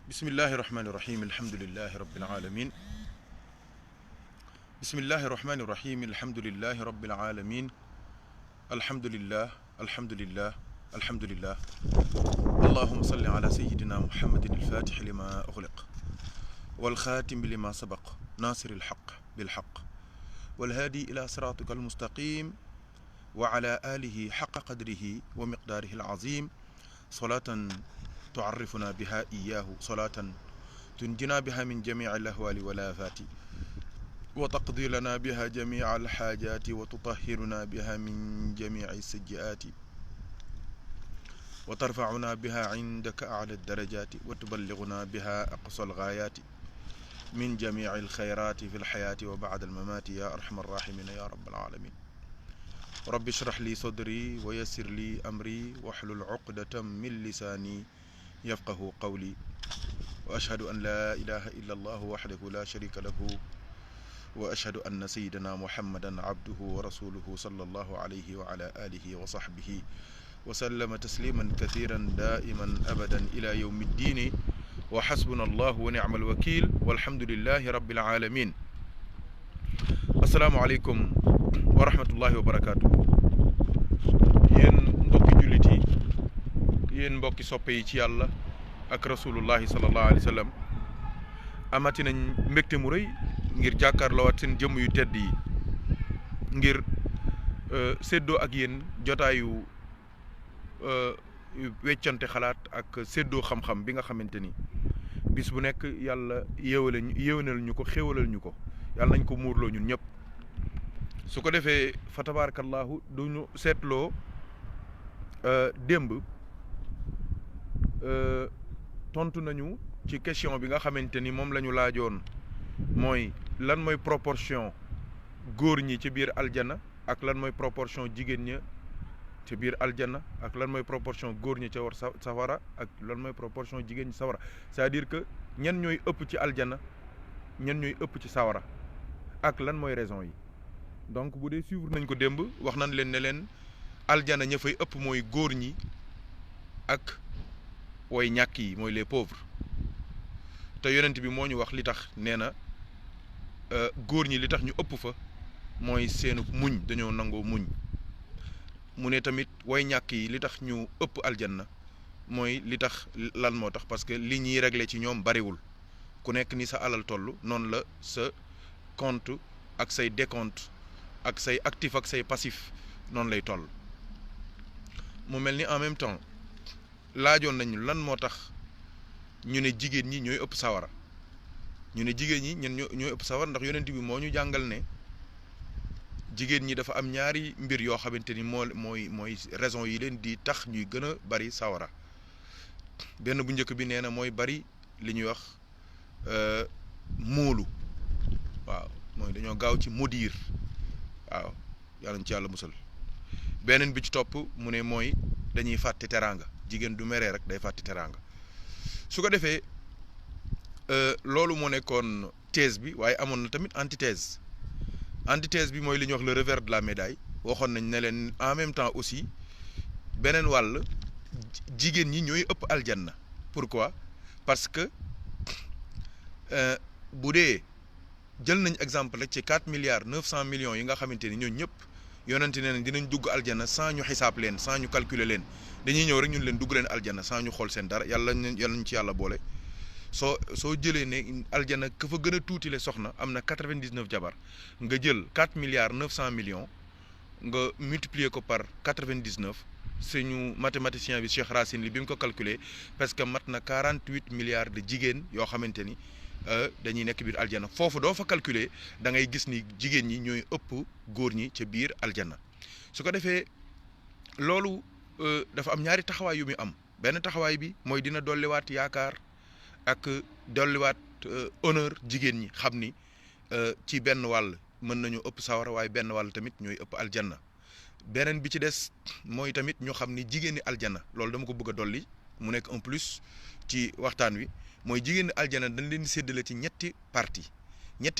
bismillahi rahmani rahim alhamdulillahi rabbil alamin bismillahi rahmani rahim alhamdulillahi rabbil alamin alhamdulillah alhamdulillah alhamdulillah allahumma salli ala sayyidina muhammadin alfatih lima ughliq والخاتم لما سبق ناصر الحق بالحق والهادي إلى صراطك المستقيم وعلى آله حق قدره ومقداره العظيم صلاة تعرفنا بها إياه صلاة تنجنا بها من جميع الأهوال والآفات وتقضي لنا بها جميع الحاجات وتطهرنا بها من جميع السيئات وترفعنا بها عندك أعلى الدرجات وتبلغنا بها أقصى الغايات من جميع الخيرات في الحياة وبعد الممات يا أرحم الراحمين يا رب العالمين رب اشرح لي صدري ويسر لي أمري واحلل عقدة من لساني يفقه قولي وأشهد أن لا إله إلا الله وحده لا شريك له وأشهد أن سيدنا محمدا عبده ورسوله صلى الله عليه وعلى آله وصحبه وسلم تسليما كثيرا دائما أبدا إلى يوم الدين وحسبنا الله ونعم الوكيل والحمد لله رب العالمين السلام عليكم ورحمة الله وبركاته yéen mbokki jullit yi yéen mbokki soppe yi ci yàlla ak rasulullahi sallallahu alayhi wa sallam amati nañ mbégte mu rëy ngir jàkkaarloowaat seen jëmm yu tedd yi ngir séddoo ak yéen jotaayu weccante xalaat ak séddoo xam-xam bi nga xamante ni bis bu nekk yàlla yéwénal ñu ko xéwalal ñu ko yàlla nañ ko muurloo ñun ñëpp su ko defee fa tabarakallahu duñu seetloo démb tontu nañu ci question bi nga xamante ni moom la ñu laajoon mooy lan mooy proportion góor ñi ci biir aljana ak lan mooy proportion jigéen ña ci biir aljana ak lan mooy proportion góor ñi ca war safara ak lan mooy proportion jigéen ñi sawara c'est-à-dire que ñan ñooy ëpp ci aljana ñan ñooy ëpp ci sawara ak lan mooy raison yi donc bu dee suivre nañ ko démb wax nañ leen ne leen aljana ña fay ëpp mooy góor ñi ak way ñàkk yi mooy les pauvres te yonent bi moo ñu wax li tax nee na góor ñi li tax ñu ëpp fa mooy seenu muñ dañoo nangoo muñ mu ne tamit way ñàkk yi li tax ñu ëpp aljanna mooy li tax lan moo tax parce que li ñuy régler ci ñoom bariwul ku nekk ni sa alal toll noonu la sa compte ak say décompte ak say actif ak say passif noonu lay toll mu mel ni en même temps laajoon nañu lan moo tax ñu ne jigéen ñi ñooy ëpp sawara ñu ne jigéen ñi ñen ñooy ëpp sawara ndax yonent bi moo ñu jàngal ne jigéen ñi dafa am ñaari mbir yoo xamante ni mooy raison yi leen di tax ñuy gën a bari sawara benn bu njëkk bi nee na mooy bari li ñuy wax móolu waaw mooy dañoo gaaw ci maudire waaw yàlla na ci yàlla musal beneen bi ci topp mu ne mooy dañuy fàtte teraanga jigéen du meree rek day fàtte teraanga su ko defee loolu moo nekkoon thèse bi waaye amoon na tamit antithèse bi mooy li ñuy wax le revers de la médaille waxoon nañ ne leen en même temps aussi beneen wàll jigéen ñi ñooy ëpp aljanna pourquoi parce que bu dee jël nañ exemple rek ci 4 milliards 900 millions yi nga xamante ni ñooñu ñëpp yonente ne dinañ dugg aljanna sans ñu xisaab leen sans ñu calculer leen dañuy ñëw rek ñun leen dugg leen aljanna sans ñu xool seen dara yàlla ñu ci yàlla boole soo jëlee ne aljana ka fa gën a tuutile soxna am na 99 jabar nga jël 4 milliards 900 millions nga multiplier ko par 99 suñu mathématicien bi Cheikh Racine li bi mu ko calculer parce que mat na 48 milliards de jigéen yoo xamante ni dañuy nekk biir aljana foofu doo fa calculer da ngay gis ni jigéen ñi ñooy ëpp góor ñi ca biir aljana su ko defee loolu dafa am ñaari taxawaay yu muy am benn taxawaay bi mooy dina dolliwaat yaakaar ak dolliwaat honneur jigéen ñi xam ni ci benn wàll mën nañu ëpp sawara waaye benn wàll tamit ñooy ëpp aljanna beneen bi ci des mooy tamit ñu xam ni jigéen ñi aljanna loolu dama ko bëgg a dolli mu nekk un plus ci waxtaan wi mooy jigéen ñi aljanna dañ leen di séddale ci ñetti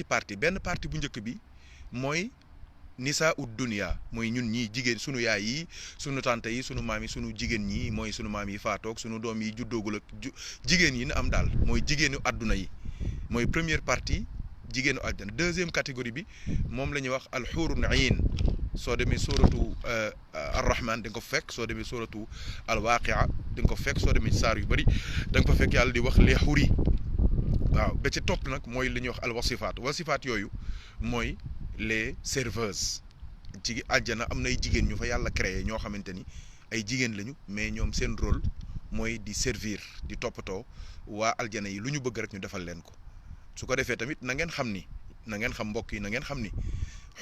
parti benn parti bu njëkk bi mooy nisaa ud dunia mooy ñun ñii jigéen sunu yaay yi sunu tante yi sunu maam yi sunu jigéen ñi mooy sunu maam yi faatoog sunu doom yi juddoogul ak jigéen yi na am daal mooy jigéenu àdduna yi mooy première partie jigéenu àdduna deuxième catégorie bi moom la ñuy wax alxuurun ayn soo demee suratu arrahman da nga ko fekk soo demee suratu alwaqia da nga ko fekk soo demee saar yu bëri da nga ko fekk yàlla di wax les xuri waaw ba ca topp nag mooy li ñuy wax alwasifaat wasifaat yooyu mooy les serveuses ci àjjana am na ay jigéen ñu fa yàlla créé ñoo xamante ni ay jigéen lañu mais ñoom seen rôle mooy di servir di toppatoo waa aljana yi lu ñu bëgg rek ñu defal leen ko su ko defee tamit na ngeen xam ni na ngeen xam mbokk yi na ngeen xam ni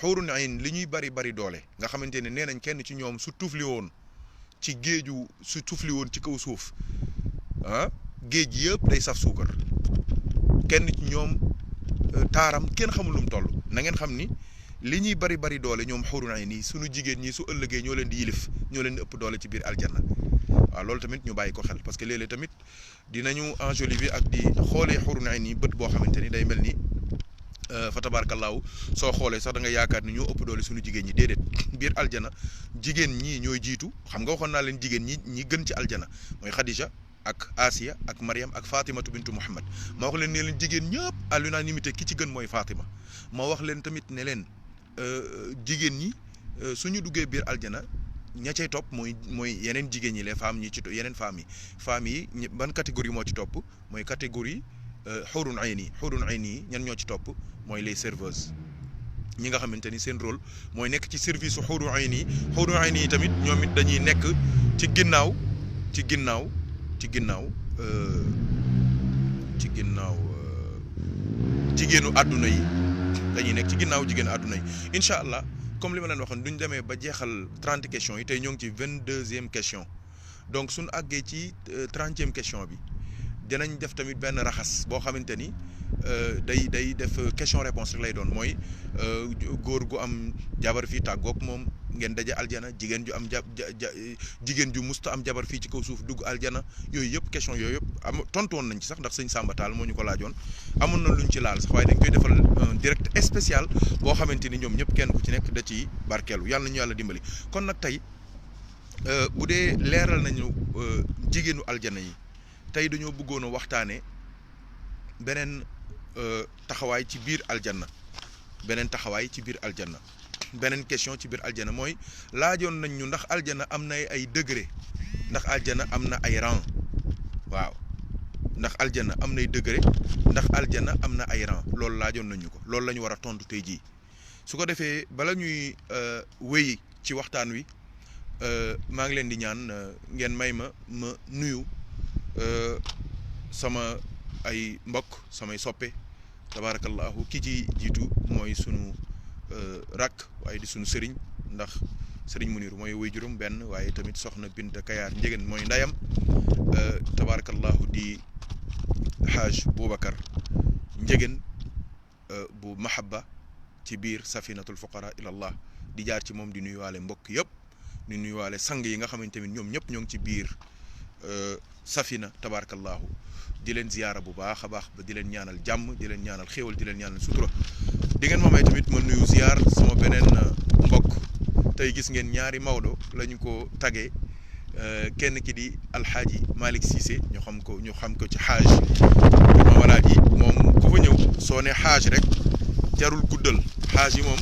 xuurun ayn li ñuy bari doole nga xamante ne nee nañ kenn ci ñoom su tufli woon ci géeju su tufli woon ci kaw suuf géej gi yëpp day saf suukar kenn ci ñoom taaram kenn xamul lu mu toll na ngeen xam ni li ñuy bari doole ñoom xuurun ayn nii sunu jigéen ñi su ëllëgee ñoo leen di yilif ñoo leen di ëpp doole ci biir aljanna waaw loolu tamit ñu bàyyi ko xel parce que léeg-léeg tamit dinañu enjoliver ak di xoolee xuurun ayn nii bët boo xamante ni day mel ni fa tabaarakallaahu soo xoolee sax da nga yaakaar ni ñoo ëpp doole suñu jigéen ñi déedéet biir aljana jigéen ñii ñooy jiitu xam nga waxoon naa leen jigéen ñi gën ci aljana mooy Khadija ak Asiya ak Mariam ak Fatimatu bintu Muhammad ma wax leen ne leen jigéen ñëpp à l'unanimité ki ci gën mooy Fatima ma wax leen tamit ne leen jigéen ñi suñu duggee biir aljana ña cay topp mooy yeneen jigéen ñi les femmes ñi ci yeneen femmes yi ban catégorie moo ci topp mooy catégorie xuurun ayn yi ñan ñoo ci topp mooy les serveuses ñi nga xamante ni seen rôle mooy nekk ci service su xuurun ayn yi tamit ñoom it dañuy nekk ci ginnaaw jigéenu àdduna yi dañuy nekk ci ginnaaw jigéenu àdduna yi incha allah comme li ma leen waxoon duñ demee ba jeexal 30 questions yi tey ñoo ngi ci 22e question donc suñu àggee ci 30e question bi dinañ def tamit benn raxas boo xamante ni day def question réponse rek lay doon mooy góor gu am jabar fii tàggoog moom ngeen daje aljana jigéen ju am jigéen ju musta am jabar fii ci kaw suuf dugg aljana yooyu yëpp question yooyu yëpp tontu woon nañ ci sax ndax sëñ Samba Tall moo ñu ko laajoon amoon na luñ ci laal sax waaye dañ koy defal un direct spécial boo xamante ni ñoom ñëpp kenn ku ci nekk da ci barkeelu yàlla nañu yàlla dimbali kon nag tey bu dee leeral nañu jigéenu aljana yi tey dañoo bëggoon a waxtaanee beneen taxawaay ci biir aljanna beneen question ci biir aljanna mooy laajoon nañ ñu ndax aljanna am na ay degré ndax aljanna am na ay rang waaw ndax aljanna am nay degré ndax aljanna am na ay rang loolu laajoon nañ ñu ko loolu la ñu war a tontu tey jii su ko defee bala ñuy wéy ci waxtaan wi maa ngi leen di ñaan ngeen may ma nuyu sama ay mbokk samay soppe tabaarakallahu ki ci jiitu mooy sunu rakk waaye di sunu sëriñ ndax sëriñ Muniru mooy waajuram benn waaye tamit soxna Binta Kayaar Njegen mooy ndayam tabaarakallahu di Haaj Boubacar Njegen bu mahabba ci biir safinatul fuqara ilallah di jaar ci moom di nuyuwaale mbokk yëpp di nuyuwaale sang yi nga xamante ni ñoom ñëpp ñoo ngi ci biir safina tabarakallahu di leen ziyaara bu baax a baax ba di leen ñaanal jàmm di leen ñaanal xéewal di leen ñaanal sutura di ngeen ma may tamit ma nuyu ziyaar sama beneen mbokk tey gis ngeen ñaari Maodo la ñu ko tagee kenn ki di alxaaji Malick Cissé ñu xam ko ci xaaj mamalaaji moom ku fa ñëw soo ne xaaj rek jarul guddal xaaj yi moom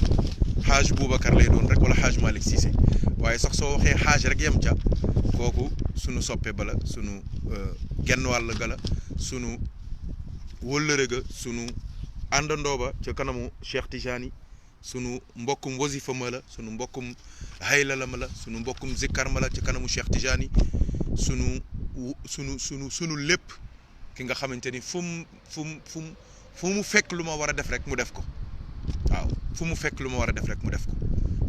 xaaj Boubacar lay doon rek wala xaaj Malick Cissé waaye sax soo waxee xaaj rek yem ca kooku sunu soppe bala sunu genn wàll ga la sunu wëllëre ga sunu àndandoo ba ca kanamu Cheikh Tijani sunu mbokkum wasifa ma la sunu mbokkum haylala ma la sunu mbokkum zikkar ma la ca kanamu Cheikh Tijani sunu lépp ki nga xamante ni fu mu fekk lu ma war a def rek mu def ko waaw fu mu fekk lu ma war a def rek mu def ko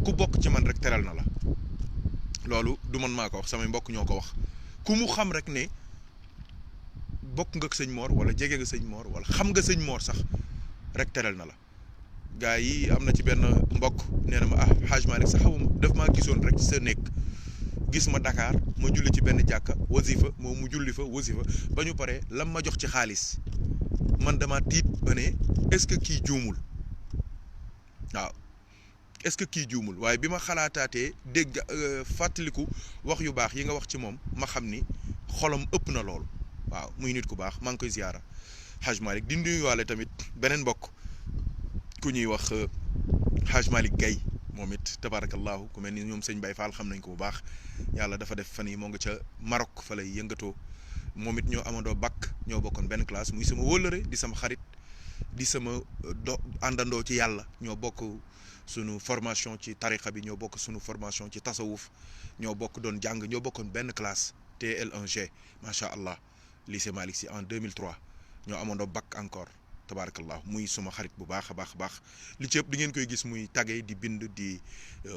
ku bokk ci man rek teral na la loolu du man maa ko wax samay mbokk ñoo ko wax ku mu xam rek ne bokk nga sëñ Mor wala jege nga sëñ Mor wala xam nga sëñ Mor sax rek teral na la gaa yi am na ci benn mbokk nee na ma Hajj Malick sax xawuma daf maa gisoon rek ci sa nekk gis ma Dakar ma julli ci benn jàkka wasifa moom mu julli fa wasifa ba ñu paree lam ma jox ci xaalis man dama tiit ba ne est-ce que kii juumul waaw est-ce que kii juumul waaye bi ma xalaataatee dégg fàttaliku wax yu baax yi nga wax ci moom ma xam ni xolam ëpp na loolu waaw muy nit ku baax maa ngi koy ziyaara Haj Malick di nuyuwaale tamit beneen mbokk ku ñuy wax Haj Malick Gaye moom it tabarakallahu ku mel ni ñoom sëñ Baye Fall xam nañ ko bu baax yàlla dafa def fan yi moo nga ca Maroc fa lay yëngatoo moom it ñoo amandoo bac ñoo bokkoon benn classe muy sama wóllëre di sama xarit di sama àndandoo ci yàlla ñoo bokk sunu formation ci tariqa bi ñoo bokk sunu formation ci tasawuf ñoo bokk doon jàng ñoo bokkoon benn classe TL1G macha allah lycée Malick Sy en 2003 ñoo amandoo bac encore tabarakallah muy suma xarit bu baax a baax li ci ëpp di ngeen koy gis muy tagge di bind di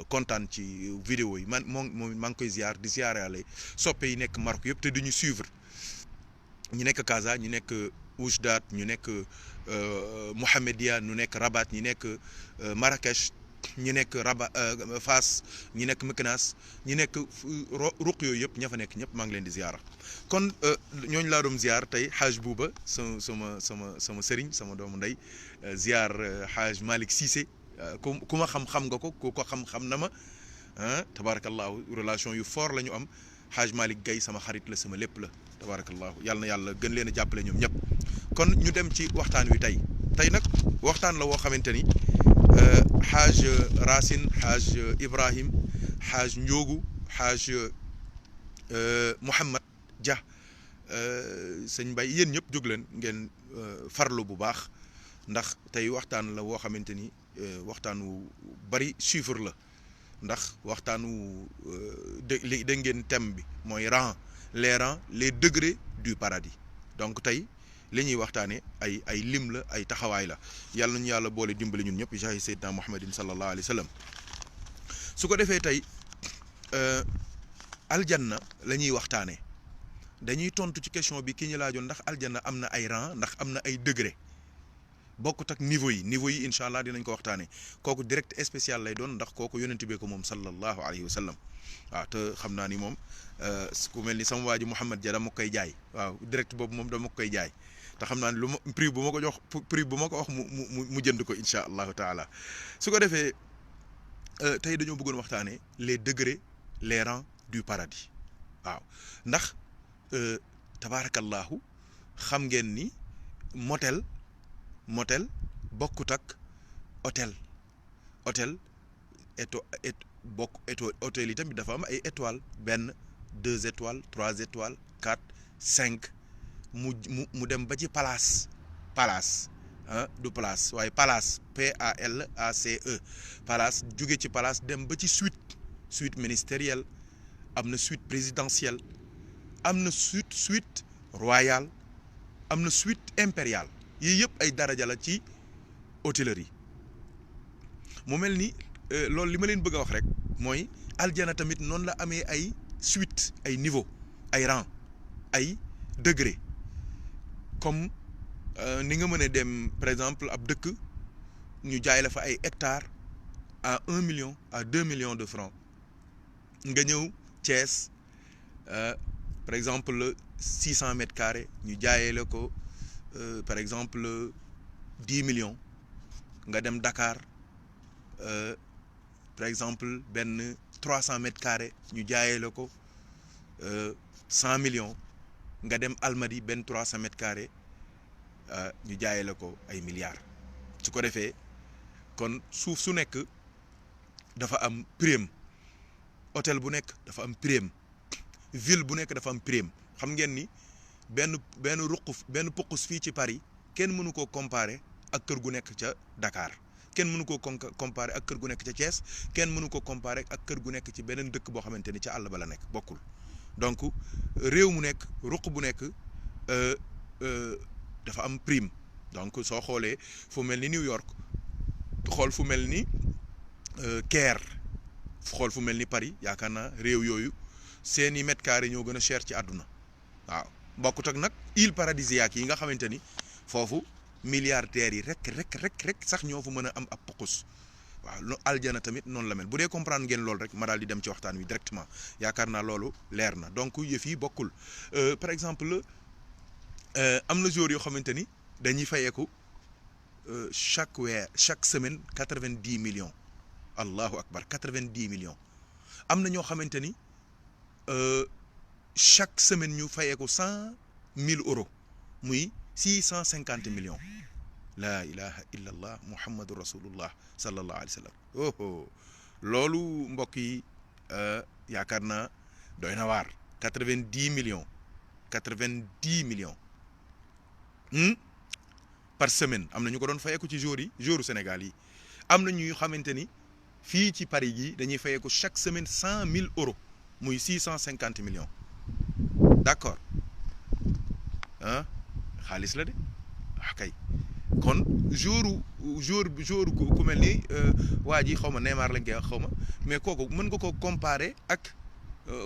kontaan ci vidéo yi man moom maa ngi koy ziar di ziarale soppe yi nekk Maroc yëpp te duñu suivre ñu nekk Casa ñu nekk Oujdat ñu nekk Mohamedia ñu nekk Rabat ñu nekk Marrakech ñu nekk Rabat Fas ñu nekk Meknès ñu nekk ruq yooyu yëpp ña fa nekk ñëpp maa ngi leen di ziara kon ñooñu laa doon ziar tey Haj Bouba sama sëriñ sama doomu ndey ziar Haj Malick Cissé ku ma xam nga ko ku ko xam na ma ah tabarakallahu relation yu fort la ñu am Haj Malick Gaye sama xarit la sama lépp la tabarakallahu yàlla na yàlla gën leen a jàppale ñoom ñëpp kon ñu dem ci waxtaan wi tey nag waxtaan la woo xamante ni Haj Racine Haj Ibrahim Haj Ndiogu Haj Mouhamad Dia sëñ Mbaye yéen ñëpp jóg leen ngeen farlu bu baax ndax tey waxtaan la woo xamante ni waxtaan wu bari chiffre la ndax waxtaan wu dégg ngeen thème bi mooy les degrés du paradis donc tey li ñuy waxtaanee ay lim la ay taxawaay la yàlla nañu yàlla boole dimbali ñun ñëpp jaahi sayyidina Muhammadin sallallahu alayhi wa sallam su ko defee tey aljanna la ñuy waxtaanee dañuy tontu ci question bi ki ñu laajoon ndax aljanna am na ay rang ndax am na ay degré bokkut ak niveau yi incha allah dinañ ko waxtaanee kooku direct spécial lay doon ndax kooku yonent bee ko moom sallallahu alayhi wa sallam waaw te xam naa ni moom ku mel ni sama waa ji Mouhamed Dia dama koy jaay waaw direct boobu moom dama koy jaay te xam naa ni lu ma prix bu ma ko jox prix bu ma ko wax mu jënd ko incha allahu taala su ko defee tey dañoo bëggoon waxtaanee les degrés les rangs du paradis waaw ndax tabaarakallahu xam ngeen ni motel bokkut ak hôtel hôtel yi tamit dafa am ay étoiles 1 2 étoiles 3 étoiles 4 5 mu dem ba ci palace ah du place waaye palace PALACE palace jóge ci palace dem ba ci suite ministérielle am na suite présidentielle am na suite royale am na suite impériale yii yëpp ay daraja la ci hôtellerie mu mel ni loolu li ma leen bëgg a wax rek mooy aljana tamit noonu la amee ay suite ay niveau ay rang ay degré comme ni nga mën a dem par exemple ab dëkk ñu jaay la fa ay hectares à 1 million à 2 millions de francs nga ñëw Thiès par exemple 600 mètres carrés ñu jaayee la ko par exemple 10 millions nga dem Dakar par exemple benn 300 mètres carrés ñu jaayee la ko 100 millions nga dem Almadi benn 300 mètres carrés ñu jaayee la ko ay milliards su ko defee kon suuf su nekk dafa am prime hôtel bu nekk dafa am prime ville bu nekk dafa am prime xam ngeen ni benn puqus fii ci Paris kenn mënu koo comparer ak kër gu nekk ca Dakar kenn mënu koo comparer ak kër gu nekk ca Thiès kenn mënu ko comparer ak kër gu nekk ci beneen dëkk boo xamante ni ca àll ba la nekk bokkul donc réew mu nekk ruq bu nekk dafa am prime donc soo xoolee fu mel ni New York xool fu mel ni Caire xool fu mel ni Paris yaakaar naa réew yooyu seeni mètres carrés ñoo gën a cher ci àdduna waaw bokkut ak nag île paradisiaque yi nga xamante ni foofu milliardaires yi rek sax ñoo fa mën a am ab pukus waaw lu aljana tamit noonu la mel bu dee comprendre ngeen loolu rek ma daal di dem ci waxtaan wi directement yaakaar naa loolu leer na donc yëf yi bokkul par exemple am na joueurs yoo xamante ni dañuy fayeeku chaque semaine 90 millions allahu akbar 90 millions. am na ñoo xamante ni chaque semaine ñu fayeeku 100 000 euros muy 650 millions. la ilaha illa allah muhammadu rasulullah sallallahu alayhi wa sallam. oh loolu mbokk yi yaakaar naa doy na waar. 90 millions 90 millions par semaine am na ñu ko doon fayeeku ci jouru Sénégal yi. am na ñuy xamante ni fii ci Paris gi dañuy fayeeku chaque semaine 100 000 euros muy 650 millions. d'accord xaalis la de kay kon jour ku mel ni waa ji xaw ma Neymar lañ koy wax xaw ma mais kooku mën nga ko comparer ak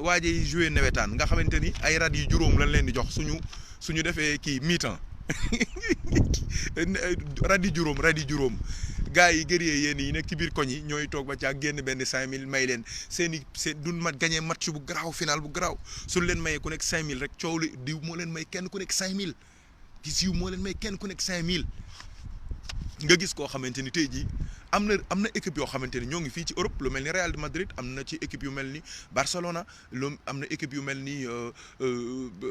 waa ji joué nawetaan nga xamante ni ay rad yu juróom lañ leen di jox suñu defee kii mi-temps rad yi juróom gars yi guerrier yéen yi nekk ci biir koñ yi ñooy toog ba ca génn benn 5000 may leen seen du mat gagné match bu garaaw final bu garaaw suñu leen mayee ku nekk 5000 rek coow li diw moo leen may kenn ku nekk 5000 gis yu moo leen may kenn ku nekk 5000 nga gis koo xamante ni tey jii am na équipe yoo xamante ni ñoo ngi fii ci Europe lu mel ni Real de Madrid am na ci équipe yu mel ni Barcelona am na équipe yu mel ni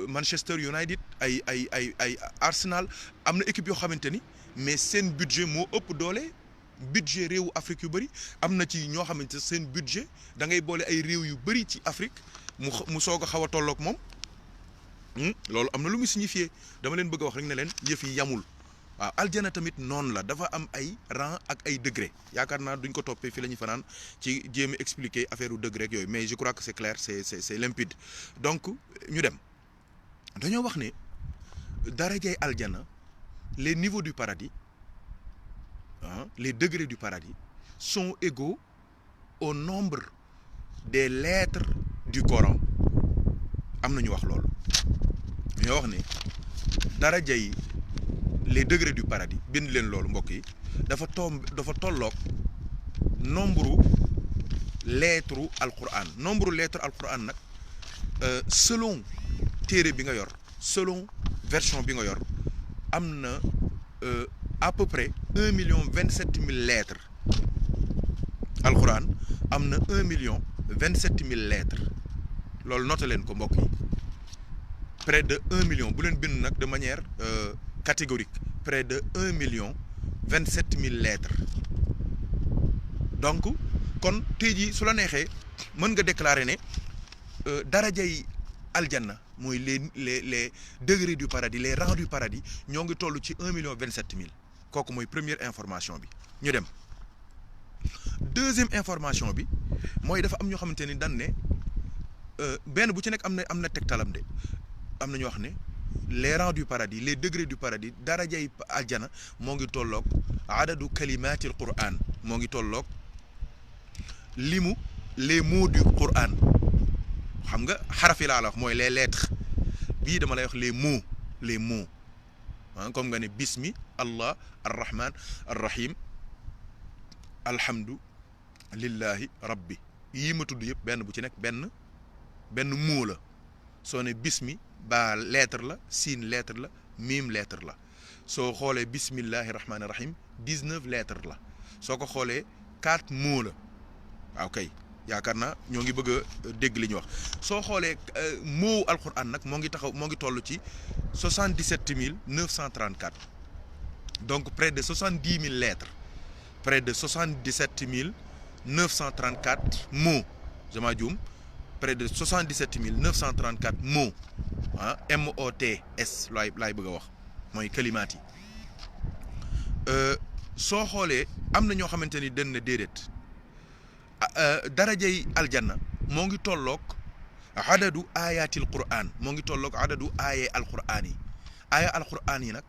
Manchester United ay Arsenal am na équipe yoo xamante ni mais seen budget moo ëpp doole budget réewu Afrique yu bëri. am na ci ñoo xamante seen budget da ngay boole ay réew yu bëri ci Afrique mu soog a xaw a tolloog moom loolu am na lu muy signifié dama leen bëgg a wax rek ne leen yëf yi yamul. waaw aljana tamit noonu la dafa am ay rang ak ay degré yaakaar naa duñ ko toppee fii la ñuy fanaan ci jéem a expliquer affaire u degré ak yooyu mais je crois que c'est clair c'est limpide. donc ñu dem dañoo wax ne darajay aljana les niveaux du paradis les degrés du paradis sont égaux au nombre des lettres du Coran. am na ñu wax loolu dañoo wax ne darajay les degrés du paradis bind leen loolu mbokk yi dafa tolloog nombre lettre alquran nag selon téere bi nga yor selon version bi nga yor am na à peu près 1,27 million lettres alquran am na 1,27 million lettres loolu noté leen ko mbokk yi près de 1 million bu leen bind nag de manière catégorique près de 1,27 million lettres. donc kon tey jii su la neexee mën nga déclarer ne darajay aljanna mooy les degrés du paradis les rangs du paradis ñoo ngi toll ci 1,27 million kooku mooy première information bi. ñu dem deuxième information bi mooy dafa am ñoo xamante ni dañ ne benn bu ci nekk am na tegtalam de am na ñoo wax ne les rangs du paradis les degrés du paradis darajay aljana moo ngi tolloog adadu kalimatil Qur'an moo ngi tolloog limu les mots du Qur'an xam nga xarafi laa la wax mooy les lettres bii dama lay wax les mots comme nga ne bismi allah arrahman arrahim alhamdu lillahi rabbi yii ma tudd yëpp benn bu ci nekk benn mot la soo ne bismi ba lettre la siin lettre la miim lettre la soo xoolee bismillahi rahmaani rahim 19 lettres la soo ko xoolee 4 mots la waaw kay yaakaar naa ñoo ngi bëgg a dégg li ñu wax soo xoolee mot alquran nag moo ngi toll ci 77 934 donc près de 70 000 lettres près de 77 934 mots jama juum près de 77 934 mots MOTS laay bëgg a wax mooy kalimaat yi soo xoolee am na ñoo xamante ni dañ na déedéet darajay aljanna moo ngi tolloog adadu ayatil Qur'an moo ngi tolloog adadu aaya alquran yi aaya alquran yi nag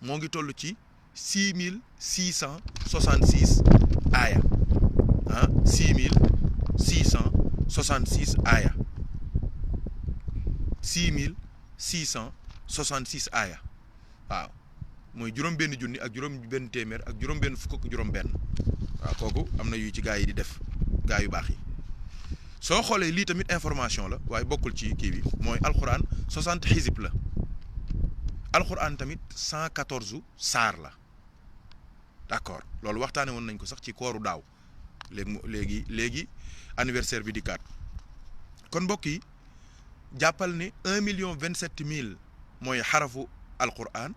moo ngi toll ci 6666 aaya 6666 aaya 6666 aaya waaw mooy juróom-benn junni ak juróom-benn téeméer ak juróom-benn fukk ak juróom-benn waaw kooku am na yu ci gaa yi di def gaa yu baax yi soo xoolee lii tamit information la waaye bokkul ci kii bi mooy alxuraan 60 xisib la alxuraan tamit 114 saar la d'accord loolu waxtaane woon nañ ko sax ci kooru daaw léegi anniversaire bi di kaat kon mbokk yi jàppal ne 1,27,000 mooy xarafu alquran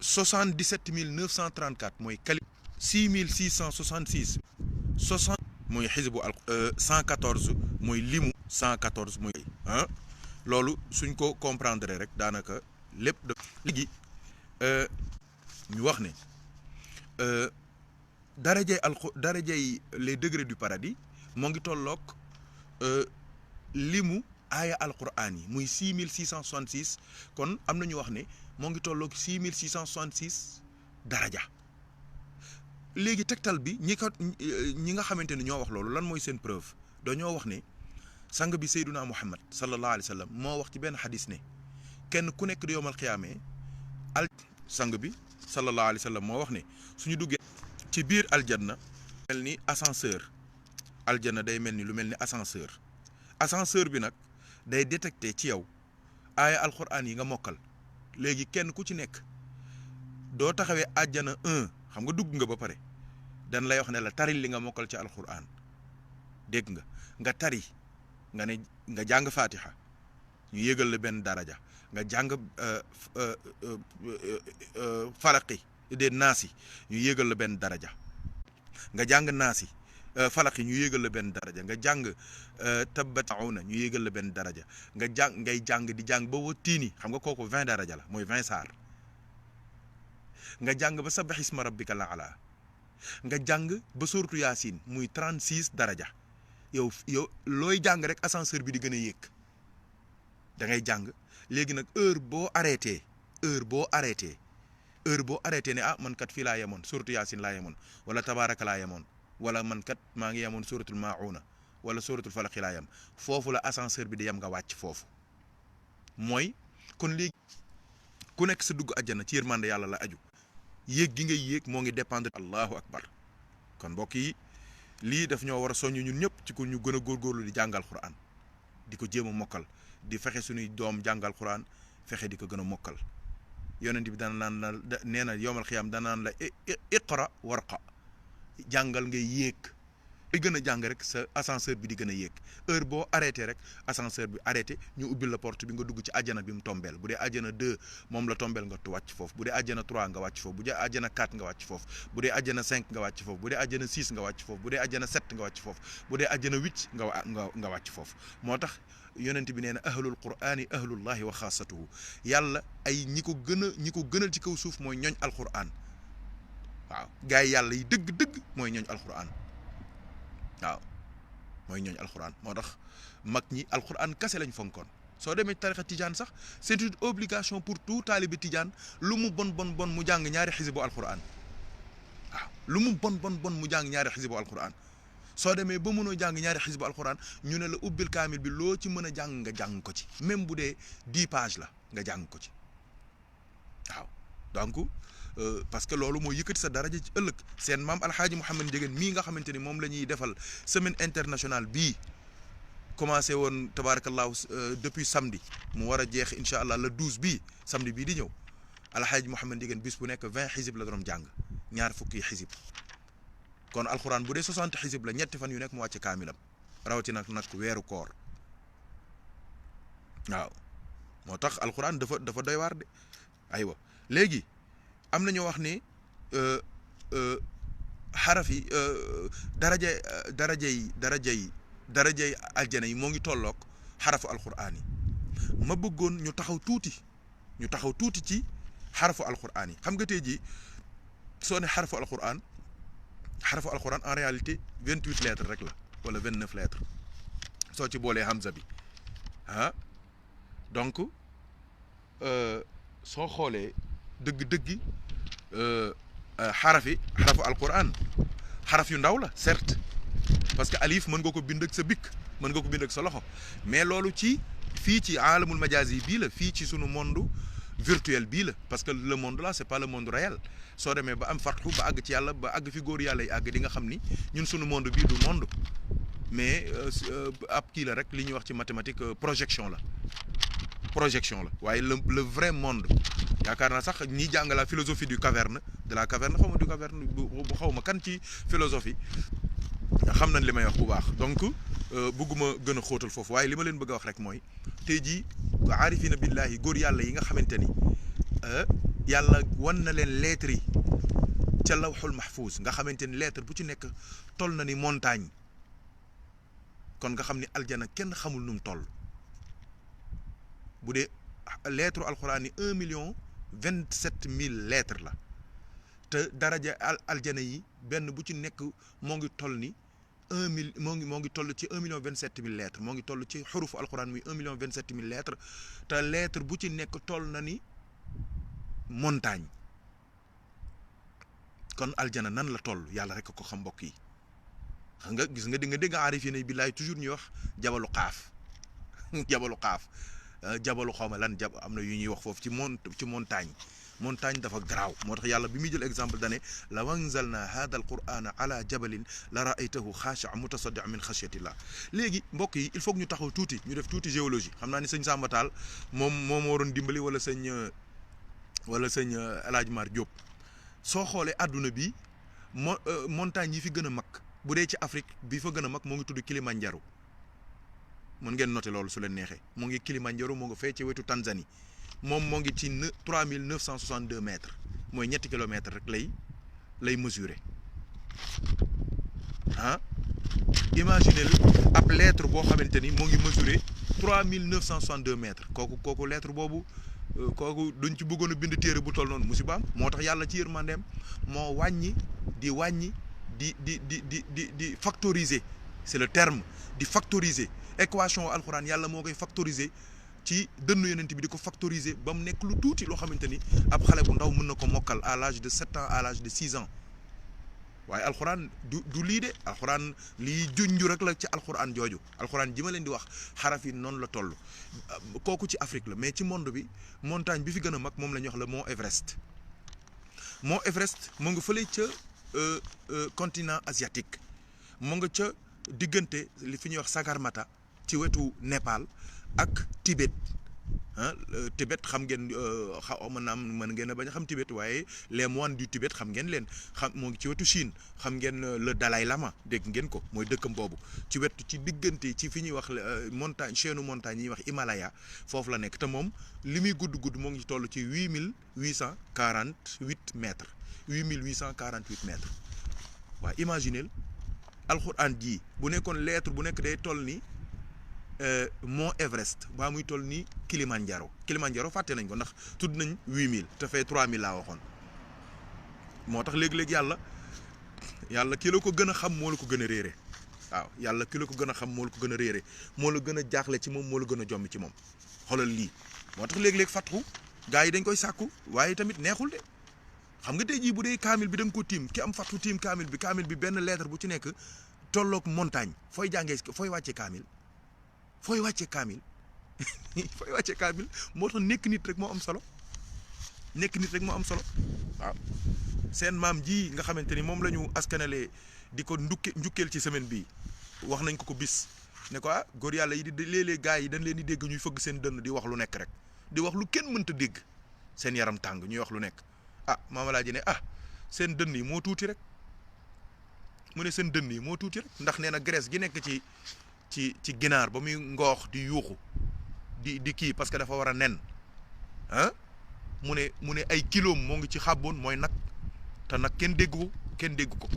77,934 mooy kali 6,666 60 mooy xisbu al 114 mooy limu 114 mooy loolu suñ ko comprendre rek daanaka lépp de léegi ñu wax ne darajay les degrés du paradis moo ngi tolloog limu aaya alquran yi muy 6,666 kon am na ñu wax ne moo ngi tolloog 6,666 daraja léegi tegtal bi ñi nga xamante ne ñoo wax loolu lan mooy seen preuve dañoo wax ne sang bi Seyduna Muhammad sallallahu alayhi wa sallam moo wax ci benn xadis ne kenn ku nekk di yowmal xiyaamee sang bi sallallahu alayhi wa sallam moo wax ne suñu duggee ci biir aljanna mel ni ascenseur aljanna day mel ni lu mel ni ascenseur bi nag day détecté ci yow aaya alquran yi nga mokkal léegi kenn ku ci nekk doo taxawee àjjana 1 xam nga dugg nga ba pare dan lay wax ne la tari li nga mokkal ci alquran dégg nga tari nga ne nga jàng fatiha ñu yégal la benn daraja nga jàng falaqi de naasi ñu yégal la benn daraja nga jàng naasi falaqi ñu yégal la benn daraja nga jàng tabbatauna ñu yégal la benn daraja nga ngay jàng di jàng ba wa tiini xam nga kooku 20 daraja la mooy 20 saar nga jàng ba sabbih isma rabbika al-a'la nga jàng ba suratu yaasin muy 36 daraja yow looy jàng rek ascenseur bi di gën a yéeg da ngay jàng léegi nag heure boo arrêté ne man kat fii laa yemoon suratu yaasin laa yemoon wala tabaraka laa yemoon wala man kat maa ngi yemoon suratul mauna wala suratul falaqi laa yem foofu la ascenseur bi di yem nga wàcc foofu mooy kon léegi ku nekk sa dugg àjjana ci yërmande yàlla la aju yéeg gi ngay yéeg moo ngi dépendre allahu akbar kon mbokk yi lii daf ñoo war a soññ ñun ñëpp ci ko ñu gën a góorgóorlu di jàngal Qur'an di ko jéem a mokkal di fexe suñuy doom jàngal Qur'an fexe di ko gën a mokkal yonent bi dana naan la nee na yowmal xiyaam dana naan la iqra warqa jàngal ngay yéeg di gën a jàng rek sa ascenseur bi di gën a yéeg heure boo arrêté rek ascenseur bi arrêté ñu ubbil la porte bi nga dugg ci àjjana bi mu tombeel bu dee àjjana 2 moom la tombeel nga wàcc foofu bu dee àjjana 3 nga wàcc foofu bu dee àjjana 4 nga wàcc foofu bu dee àjjana 5 nga wàcc foofu bu dee àjjana 6 nga wàcc foofu bu dee àjjana 7 nga wàcc foofu bu dee àjjana 8 nga wàcc foofu moo tax yonent bi nee na ahlul qur'ani ahlullahi wa xaasatuhu yàlla ay ñi ko gënal ci kaw suuf mooy ñooñ alquran waaw gars yi yàlla yi dëgg mooy ñooñ alquran waaw mooy ñooñ alquran moo tax mag ñi alquran kase lañ fonkoon soo demee tarixa tijaan sax c'est une obligation pour tout taalibe tijaan lu mu bon mu jàng ñaari xisibu alquran waaw lu mu bon mu jàng ñaari xisibu alquran soo demee ba mënoo jàng ñaari xisbu alquran ñu ne la ubbil kaamil bi loo ci mën a jàng nga jàng ko ci même bu dee 10 pages la nga jàng ko ci waaw donc parce que loolu moo yëkkati sa daraja ci ëllëg seen maam alxaaji Mouhamed Ndiéguène mii nga xamante ni moom la ñuy defal semaine internationale bii commencé woon tabarakallahu depuis samedi mu war a jeex incha allah le 12 bii samedi bii di ñëw alxaaji Mouhamed Ndiéguène bis bu nekk 20 xisib la doon jàng ñaar fukki xisib kon alxuraan bu dee 60 xisib la ñetti fan yu nekk mu wàcc kaamilam rawatina nag weeru koor waaw moo tax alxuraan dafa doy waar de aywa léegi am na ñoo wax ne xaraf yi darajay aljana yi moo ngi tolloog xarafu alxuraan yi ma bëggoon ñu taxaw tuuti ci xarafu alxuraan yi xam nga tey jii soo ne xarafu alxuraan en réalité 28 lettres rek la wala 29 lettres soo ci boolee hamza bi donc soo xoolee dëgg-dëggi xarafu alquran xaraf yu ndaw la certes parce que alif mën nga ko bind ak sa bikk mën nga ko bind ak sa loxo mais loolu fii ci alamul majazi bii la fii ci sunu monde virtuel bii la parce que le monde là c'est pas le monde réel soo demee ba am fatxu ba àgg ci yàlla ba àgg fi góor yàlla yi àgg di nga xam ni ñun sunu monde bii du monde mais ab kii la rek li ñuy wax ci mathématique projection la waaye le vrai monde yaakaar naa sax ñi jàng la philosophie du caverne de la caverne xaw ma du caverne bu xaw ma kan ci philosophie xam nañ li may wax bu baax donc bëgguma gën a xóotal foofu waaye li ma leen bëgg a wax rek mooy tey jii aarifina billahi góor yàlla yi nga xamante ni yàlla wan na leen lettres yi ca lawxul mahfuz nga xamante ni lettre bu ci nekk toll na ni montagne kon nga xam ni aljana kenn xamul nu mu toll bu dee lettre alxuraan yi 1,27,000 lettres la te daraja aljana yi benn bu ci nekk moo ngi toll ni 1 000 moo ngi toll ci 1,27,000 lettres moo ngi toll ci xurufu alxuraan muy 1,27,000 lettres te lettre bu ci nekk toll na ni montagne kon aljana nan la toll yàlla rek ko xam mbokk yi xam nga gis nga di nga dégg aarifina billaay toujours ñuy wax jabalu xaaf jabalu xaaf jabalu xawma lan am na yu ñuy wax foofu ci montagne dafa garaaw moo tax yàlla bi muy jël exemple dane law anzalna hada al qur'ana ala jabalin la ra'aytahu xaashi'an mutasaddi'an min xashyatillah léegi mbokk yi il faut que ñu taxaw tuuti ñu def tuuti géologie xam naa ni sëñ Samba Tall moom waroon dimbali wala sëñ El Hadj Mar Diop soo xoolee àdduna bi montagne yi fi gën a mag bu dee ci Afrique bi fa gën a mag moo ngi tudd Kilimanjaro mën ngeen noter loolu su leen neexee moo ngi Kilimanjaro moo nga fee ci wetu Tanzanie moom moo ngi ci 3962 mètres mooy ñetti kilomètres rek lay mesurer imaginez ab lettre boo xamante ni moo ngi mesurer 3962 mètres kooku lettre boobu kooku duñ ci bëggoon a bind téere bu toll noonu musibaam moo tax yàlla ci yërmandeem moo wàññi di factoriser c'est le terme di factoriser équation alxuraan yàlla moo koy factoriser ci dënnu yonent bi di ko factoriser ba mu nekk lu tuuti loo xamante ni ab xale bu ndaw mën na ko mokkal à l'âge de 7 ans à l'âge de 6 ans waaye alxuraan du lii de alxuraan lii junju rek la ci alxuraan jooju alxuraan ji ma leen di wax xaraf yi noonu la toll kooku ci Afrique la mais ci monde bi montagne bi fi gën a mag moom la ñuy wax le mont Everest mont Everest moo nga fële ca continent asiatique moo nga ca diggante li fi ñuy wax Sagarmatha ci wetu Népal ak Tibet Tibet xam ngeen mën ngeen a bañ a xam Tibet waaye les moines du Tibet xam ngeen leen moo ngi ci wetu Chine xam ngeen le Dalai Lama dégg ngeen ko mooy dëkkam boobu ci wetu ci diggante ci fi ñuy wax montagne chaîne montagne yi ñuy wax Himalaya foofu la nekk te moom li muy gudd moo ngi toll ci 8848 mètres 8848 mètres waaw imaginez alxuraan ji bu nekkoon lettre bu nekk day toll ni mont Everest baa muy toll ni Kilimanjaro fàtte nañ ko ndax tudd nañ 8000 te fay 3000 laa waxoon moo tax léegi-léegi yàlla ki la ko gën a xam moo la ko gën a réere waaw yàlla ki la ko gën a xam moo la ko gën a réere moo la gën a jaaxle ci moom moo la gën a jommi ci moom xoolal lii moo tax léegi-léegi fatxu gars yi dañ koy sàkku waaye tamit neexul de xam nga tey jii bu dee kaamil bi da nga ko tiim ki am fatxu tiim kaamil bi benn lettre bu ci nekk tolloog montagne fooy jàngee fooy wàccee kaamil fooy wàccee kaamil moo tax nekk nit rek moo am solo waaw seen maam ji nga xamante ni moom la ñu askanalee di ko njukkeel ci semaine bi wax nañ ko bis ne ko góor yàlla yi di léeg-léeg gars yi dañ leen di dégg ñuy fëgg seen dënn di wax lu nekk rek di wax lu kenn mënta dégg seen yaram tàng ñuy wax lu nekk maama laa ji ne seen dënn yi moo tuuti rek mu ne seen dënn yi moo tuuti rek ndax nee na graisse gi nekk ci ginaar ba muy ngoox di yuuxu di kii parce que dafa war a nen mu ne ay kiloom moo ngi ci xàbboon mooy nag te nag kenn dégg ko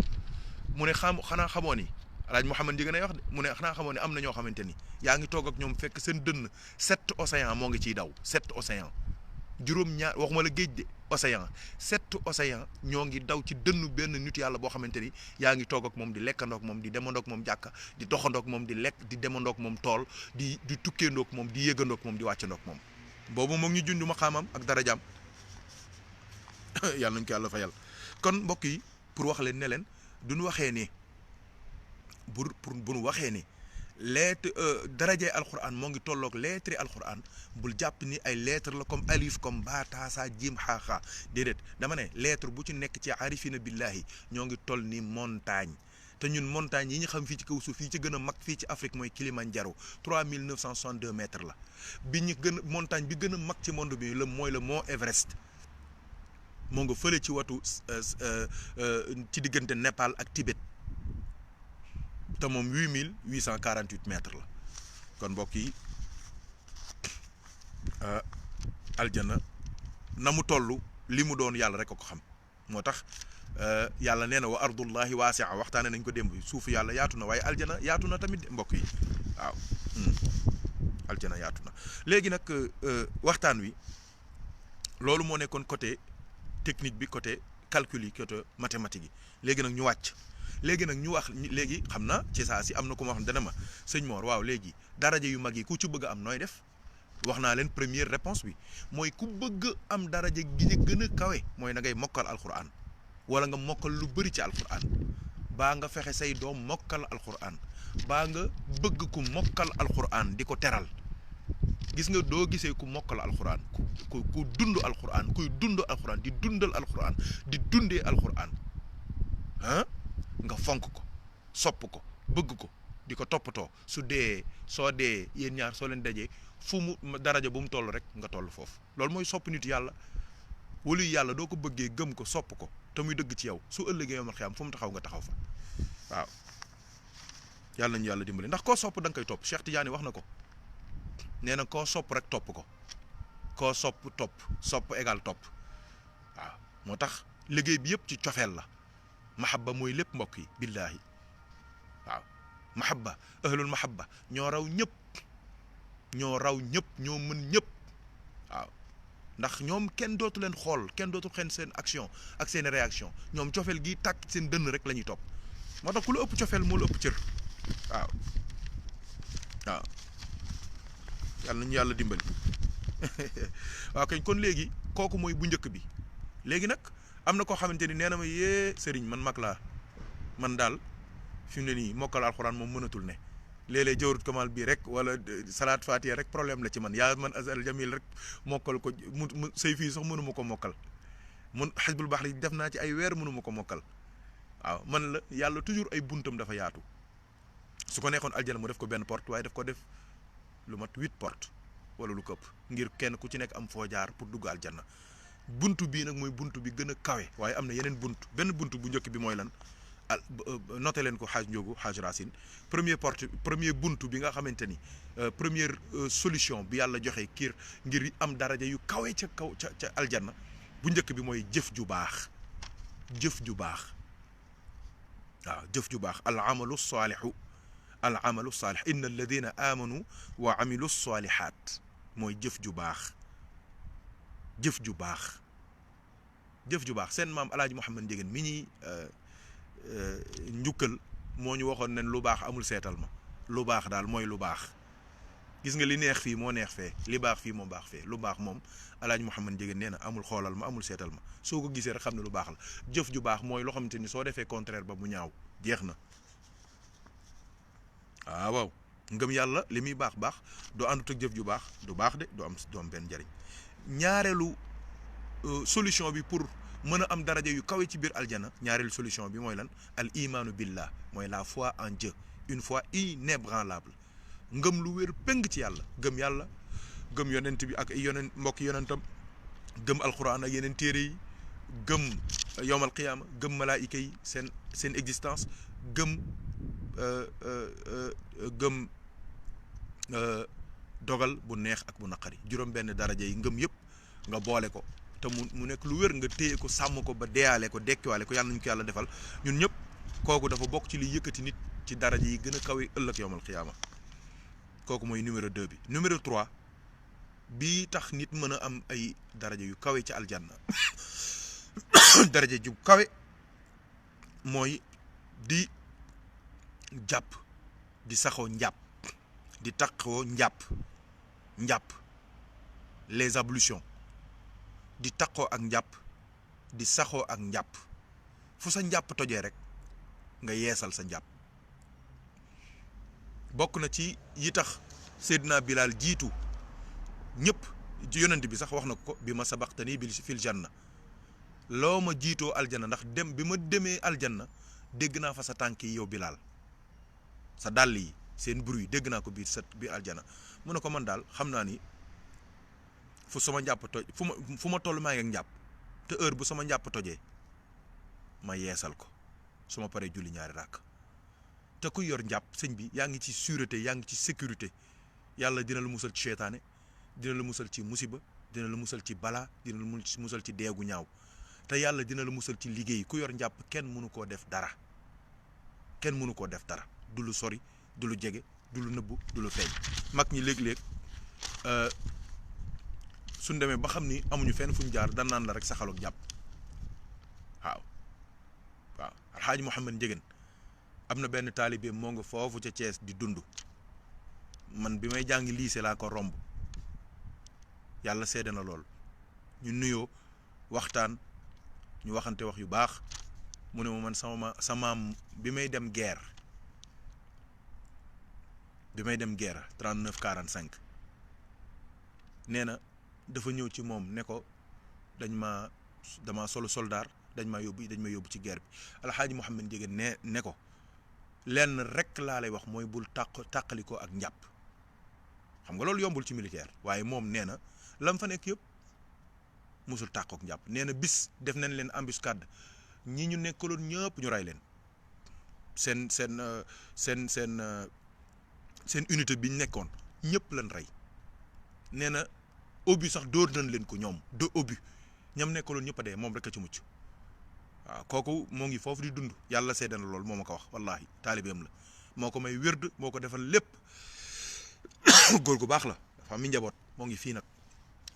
mu ne xanaa xamoo ni alaaj Mouhamed Ndiéguène ay wax de mu ne xanaa xamoo ni am na ñoo xamante ni yaa ngi toog ak ñoom fekk seen dënn 7 océans moo ngi ciy daw 7 océans juróom-ñaar waxuma la géej de océan 7 océans ñoo ngi daw ci dënnu benn nit yàlla boo xamante ni yaa ngi toog ak moom di lekkandoog moom di demandoog moom jàkka di doxandoog moom di lekk di demandoog moom tool di tukkeendoog moom di yëgandoog moom di wàccandoog moom boobu moom ñu junj ma xaamam ak darajaam yàlla nañ ko yàlla fayal kon mbokk yi pour wax leen ne leen duñu waxee ne bu nu waxee ne lettre darajee alquran moo ngi tolloog lettre alquran bul jàpp ni ay lettre la comme alif comme ba taasa jim xaaxaa déedéet dama ne lettre bu ci nekk ci arifina billahi ñoo ngi toll ni montagne te ñun montagne yi ñu xam fii ci kaw suuf fii ci gën a mag fii ci Afrique mooy Kilimanjaro 3962 mètres la bi ñu montagne bi gën a mag ci monde bi mooy le mont Everest moo nga fële ci watu ci diggante Népal ak Tibet te moom 8848 mètres la kon mbokk yi aljana na mu toll li mu doon yàlla rek a ko xam moo tax yàlla nee na wa ardullahi waasi'a waxtaane nañ ko démb suufu yàlla yaatu na waaye aljana yaatu na tamit mbokk yi waaw aljana yaatu na léegi nag waxtaan wi loolu moo nekkoon côté technique bi côté calcul yi côté mathématique yi léegi nag ñu wàcc léegi nag ñu wax léegi xam na ci saa si am na ku ma wax dana ma sëñ Mor waaw léegi daraja yu mag yi ku ci bëgg am nooy def wax naa leen première réponse bi mooy ku bëgg am daraja gi gën a kawe mooy na ngay mokkal alquran wala nga mokkal lu bëri ci alquran baa nga fexe say doom mokkal alquran baa nga bëgg ku mokkal alquran di ko teral gis nga doo gisee ku mokkal alquran ku dund alquran kuy dund alquran di dundal alquran di dundee alquran ah nga fonk ko sopp ko bëgg ko di ko toppatoo su dee soo dee yéen ñaar soo leen dajee fu mu daraja bu mu toll rek nga toll foofu loolu mooy sopp nit yàlla wala yàlla doo ko bëggee gëm ko sopp ko te muy dëgg ci yow su ëllëgee yomal xiyaam fu mu taxaw nga taxaw fa waaw yàlla nañu yàlla dimbali ndax koo sopp da nga koy topp Cheikh Tidiane wax na ko nee na koo sopp rek topp ko koo sopp égal topp waaw moo tax liggéey bi yëpp ci cofeel la mahabba mooy lépp mbokk yi billaahi waaw mahabba ahlul mahabba ñoo raw ñëpp ñoo mën ñëpp waaw ndax ñoom kenn dootu leen xool kenn dootu xen seen action ak seen réaction ñoom cofeel gi tàkk seen dënn rek la ñuy topp moo tax ku la ëpp cofeel moo la ëpp cër waaw yàlla nañu yàlla dimbali waaw kañ kon léegi kooku mooy bu njëkk bi léegi nag am na koo xamante ni nee na ma yee sëriñ man mag laa man daal fi mu ne nii mokkal alxuraan moom mënatul ne léeg-léeg jawrut kamal bii rek wala salaat fatiha rek problème la ci man yaa man azal jamil rek mokkal ko mu say fii sax mënuma ko mokkal mun xisbul baax li def naa ci ay weer mënuma ko mokkal waaw man la yàlla toujours ay buntam dafa yaatu su ko nekkoon aljana mu def ko benn porte waaye daf ko def lu mat 8 porte wala lu këpp ngir kenn ku ci nekk am foo jaar pour dugg aljana buntu bii nag mooy buntu bi gën a kawe waaye am na yeneen buntu benn buntu bu njëkk bi mooy lan noté leen ko xaaj Njóogu xaaj Racine premier buntu bi nga xamante ni première solution bi yàlla joxe ngir am daraja yu kawe ca kaw ca aljanna bu njëkk bi mooy jëf ju baax waaw jëf ju baax al amalu saalih inna alladina amanu wa amilu salihat mooy jëf ju baax seen maam alaaji Mouhamed Ndiéguène mi ñuy njukkal moo ñu waxoon ne lu baax amul seetal ma lu baax daal mooy lu baax gis nga li neex fii moo neex fee li baax fii moo baax fee lu baax moom alaaji Mouhamed Ndiéguène nee na amul xoolal ma amul seetal ma soo ko gisee rek xam ne lu baax la jëf ju baax mooy loo xamante ni soo defee contraire ba mu ñaaw jeex na waaw ngëm yàlla li muy baax doo àndut ak jëf ju baax du baax de du am benn njariñ ñaareelu solution bi pour mën a am daraja yu kawe ci biir aljana ñaareelu solution bi mooy lan al imaanu billah mooy la foi en Dieu une foi inébranlable ngëm lu wér péng ci yàlla gëm yàlla gëm yonent bi ak mbokki yonentam gëm alquran ak yeneen téere yi gëm yowmal qiyaama gëm malaayika yi seen existence gëm dogal bu neex ak bu naqari juróom benn daraja yi ngëm yëpp nga boole ko te mu nekk lu wér nga téye ko sàmm ko ba deyaale ko dekkiwaale ko yàlla nañu ko yàlla defal ñun ñëpp kooku dafa bokk ci liy yëkkati nit ci daraja yi gën a kawe ëllëg yowmal qiyaama kooku mooy numéro 2 bi numéro 3 bii tax nit mën a am ay daraja yu kawe ci aljanna daraja ju kawe mooy di jàpp di saxoo njàpp di taqoo njàpp les ablutions di taqoo ak njàpp di saxoo ak njàpp fu sa njàpp tojee rek nga yeesal sa njàpp bokk na ci yi tax Seydina Bilal jiitu ñëpp yonent bi sax wax na ko bi ma sabaqtani fil janna loo ma jiitoo aljanna ndax bi ma demee aljanna dégg naa fa sa tànk yi yow Bilal sa dàll yi seen bruit dégg naa ko biir aljana mu ne ko man daal xam naa ni fu sama njàpp toj fu ma toll maa ngi ak njàpp te heure bu sama njàpp tojee ma yeesal ko su ma paree julli ñaari ràkk te ku yor njàpp sëñ bi yaa ngi ci sûreté yaa ngi ci sécurité yàlla dina la musal ci seytaane dina la musal ci musiba dina la musal ci balaa dina la musal ci deegu ñaaw te yàlla dina la musal ci liggéey ku yor njàpp kenn mënu koo def dara kenn mënu koo def dara du lu sori du lu jege du lu nëbbu du lu feeñ mag ñi léeg-léeg suñ demee ba xam ni amuñu fenn fuñ jaar dan naan la rek saxaloog jàpp waaw alxaaji Mouhamed Ndiéguène am na benn taalibe moo nga foofu ca Thiès di dund man bi may jàngi lycée laa ko romb yàlla seede na lool ñu nuyoo waxtaan ñu waxante wax yu baax mu ne ma man sa maam bi may dem guerre 39 45 nee na dafa ñëw ci moom ne ko dama solo soldaar dañ ma yóbbu ci guerre bi alxaaji Mouhamed Ndiéguène ne ko lenn rek laa lay wax mooy bul tàqalikoo ak njàpp xam nga loolu yombul ci militaire waaye moom nee na lam fa nekk yëpp musul tàqook njàpp nee na bis def nañ leen embuscade ñi ñu nekkaloon ñëpp ñu rey leen seen unité bi ñu nekkoon ñëpp lañ rey nee na obus sax dóor nañ leen ko ñoom de obus ñam nekkaloon ñëpp a dee moom rek a ci mucc waaw kooku moo ngi foofu di dund yàlla seede na lool moo ma ko wax wallahi taalibeem la moo ko may wérd moo ko defal lépp góor gu baax la dafa am mi njaboot moo ngi fii nag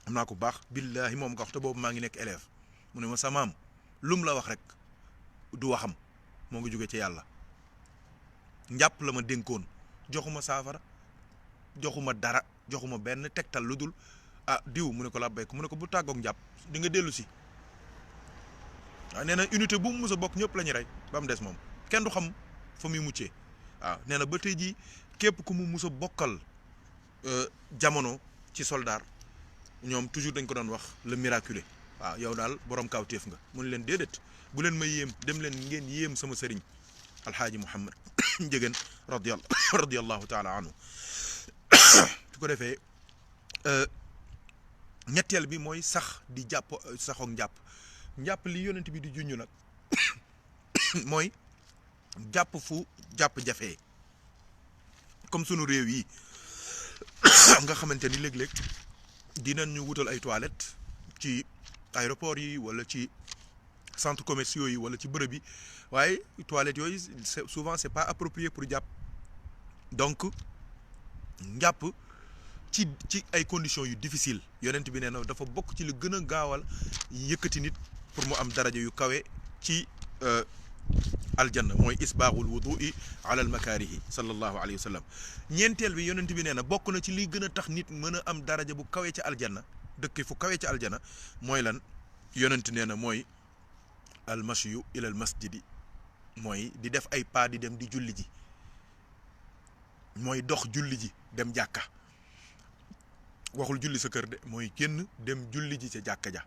am naa ko baax billahi moom ko wax te boobu maa ngi nekk élève mu ne ma sa maam lum la wax rek du waxam moo ngi jóge ci yàlla njàpp la ma dénkoon joxuma saafara joxuma dara joxuma benn tegtal lu dul diw mu ne ko la béyko mu ne ko bu tàggoog njàpp di nga dellu si waaw nee na unité bu mu mus a bokk ñëpp la ñu rey ba mu des moom kenn du xam fa muy muccee waaw nee na ba tey jii képp ku mu mus a bokkal jamono ci soldat ñoom toujours dañ ko doon wax le miraculé waaw yow daal borom kawteef nga mu ne leen déedéet bu leen ma yéem dem leen ngeen yéem sama sëriñ alxaaji Mouhamed Ndiéguène radiyallahu taala anhu su ko defee ñetteel bi mooy sax di saxoog njàpp li yonent bi di junñu nag mooy jàpp fu jàpp jafee comme sunu réew yi nga xamante ni léeg-léeg dinañ ñu wutal ay toilettes ci aéroport yi wala ci centres commerciaux yi wala ci bërëb yi waaye toilettes yooyu souvent c'est pas approprié pour jàpp donc njàpp ci ay conditions yu difficile yonent bi nee na dafa bokk ci lu gën a gaawal yëkkati nit pour mu am daraja yu kawe ci aljanna mooy isbaaxul wudu'i ala al makaarihi sallallahu alayhi wa sallam ñeenteel bi yonent bi nee na bokk na ci liy gën a tax nit mën a am daraja bu kawe ca aljanna dëkk fu kawe ca aljanna mooy lan yonent nee na mooy al mashyu ila al masjidi mooy di def ay pas di dem di julli ji mooy dox julli ji dem jàkka waxul julli sa kër de mooy génn dem julli ji ca jàkka ja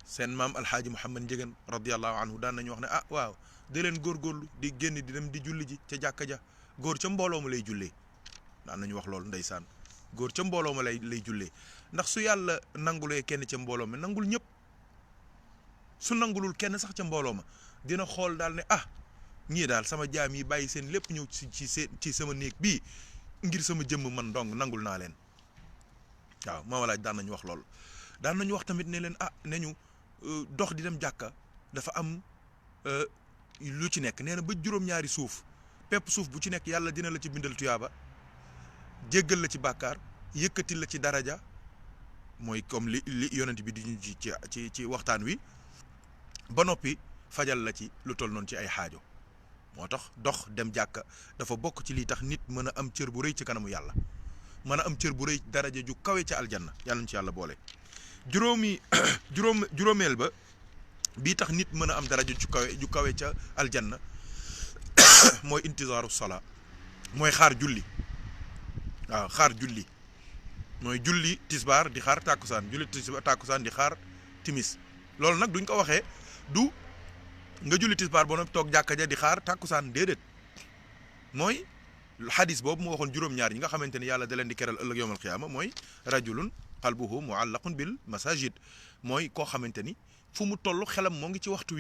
seen maam alxaaji Mouhamed Ndiéguène radiyallahu anhu daan nañu wax ne waaw da leen góorgóorlu di génn di dem di julli ji ca jàkka ja góor ca mbooloo ma lay jullee daan nañu wax loolu ndeysaan góor ca mbooloo ma lay jullee ndax su yàlla nangulee kenn ca mbooloo ma nangul ñëpp su nangulul kenn sax ca mbooloo ma dina xool daal ne ñii daal sama jaam yi bàyyi seen lépp ñëw ci sama néeg bii ngir sama jëmm man dong nangul naa leen waaw maa walaaj daan nañu wax loolu daan nañu wax tamit ne leen nañu dox di dem jàkka dafa am lu ci nekk nee na ba juróom-ñaari suuf pepp suuf bu ci nekk yàlla dina la ci bindal tuyaaba jéggal la ci bàkkaar yëkkati la ci daraja mooy comme li yonent bi di ñu ci waxtaan wi ba noppi fajal la ci lu toll noonu ci ay xaajo moo tax dox dem jàkka dafa bokk ci lii tax nit mën a am cër bu rëy ci kanamu yàlla mën a am cër bu rëy daraja ju kawe ca aljanna yàlla ñu ci yàlla boole juróomeel ba bii tax nit mën a am daraja ju kawe ca aljanna mooy intizaaru salaa mooy xaar julli waaw xaar julli mooy julli tisbaar di xaar tàkkusaan julli tisbaar tàkkusaan di xaar timis loolu nag duñ ko waxee du nga julli tisbaar ba noppi toog jàkka ja di xaar tàkkusaan déedéet mooy xadis boobu mu waxoon juróom-ñaar yi nga xamante ni yàlla da leen di keral ëllëg yawmal qiyaama mooy rajulun qalbuhu muallaqun bil masajid mooy koo xamante ni fu mu toll xelam moo ngi ci waxtu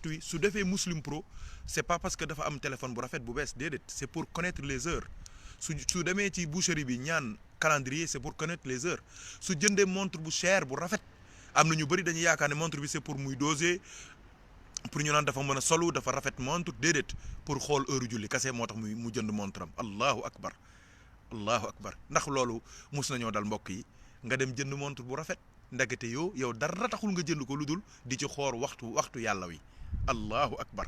wi su defee Muslim Pro c'est pas parce que dafa am téléphone bu rafet bu bees déedéet c'est pour connaître les heures su demee ci boucherie bi ñaan calendrier c'est pour connaître les heures su jëndee montre bu cher bu rafet am na ñu bëri dañuy yaakaar ne montre bi c'est pour muy doser pour ñu naan dafa mën a solu dafa rafet montre déedéet pour xool heure julli kase moo tax mu jënd montre am allahu akbar ndax loolu mus nañoo dal mbokk yi nga dem jënd montre bu rafet ndagate yow dara taxul nga jënd ko lu dul di ci xoor waxtu yàlla wi allahu akbar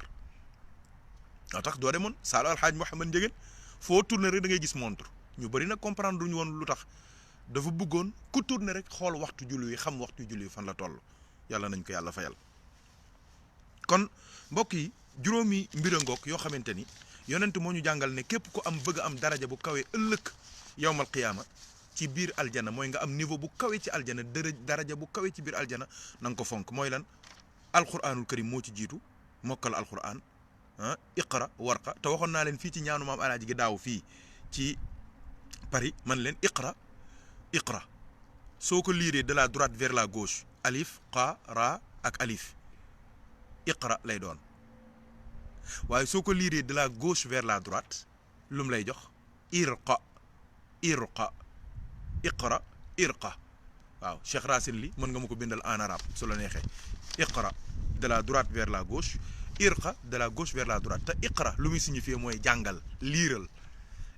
moo tax doo demoon Saalo Alxaaj Mouhamed Ndiéguène foo tourné rek da ngay gis montre ñu bëri nag comprendre duñu woon lu tax dafa bëggoon ku tourné rek xool waxtu julli wi xam waxtu julli wi fan la toll yàlla nañ ko yàlla fayal. kon mbokk yi juróomi mbir a ngoog yoo xamante ni yonent moo ñu jàngal ne képp ku am bëgg am daraja bu kawe ëllëg yawmal qiyaama ci biir aljana mooy nga am niveau bu kawe ci aljana daraja bu kawe ci biir aljana na nga ko fonk mooy lan alquranul karim moo ci jiitu mokkal alquran iqra warqa te waxoon naa leen fii ci ñaanu maam alaaji gi daaw fii ci Paris man leen iqra soo ko liiree de la droite vers la gauche alif qa ra ak alif iqra lay doon waaye soo ko liiree de la gauche vers la droite lu mu lay jox irqa waaw Cheikh Racine li mën nga ma ko bindal en arabe su la neexee iqra de la droite vers la gauche irqa de la gauche vers la droite te iqra lu muy signifier mooy jàngal liiral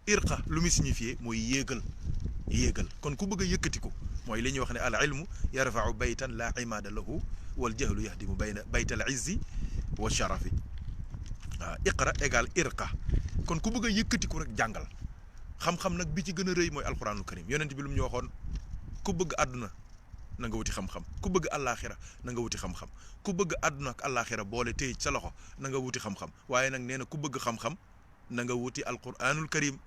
irqa lu muy signifier mooy yéegal kon ku bëgg a yëkkatiku mooy li ñuy wax ne al ilmu yarfa'u baytan la imaada lahu wal jahlu yahdimu bayta al izzi wa sharafi waaw iqra égal irqa kon ku bëgg a yëkkatiku rek jàngal xam-xam nag bi ci gën a rëy mooy alquranul karim yonent bi lu mu ñu waxoon ku bëgg àdduna na nga wuti xam-xam ku bëgg àllaaxira na nga wuti xam-xam ku bëgg àdduna ak àllaaxira boole téye sa loxo na nga wuti xam-xam waaye nag nee na ku bëgg xam-xam na nga wuti alquranul karim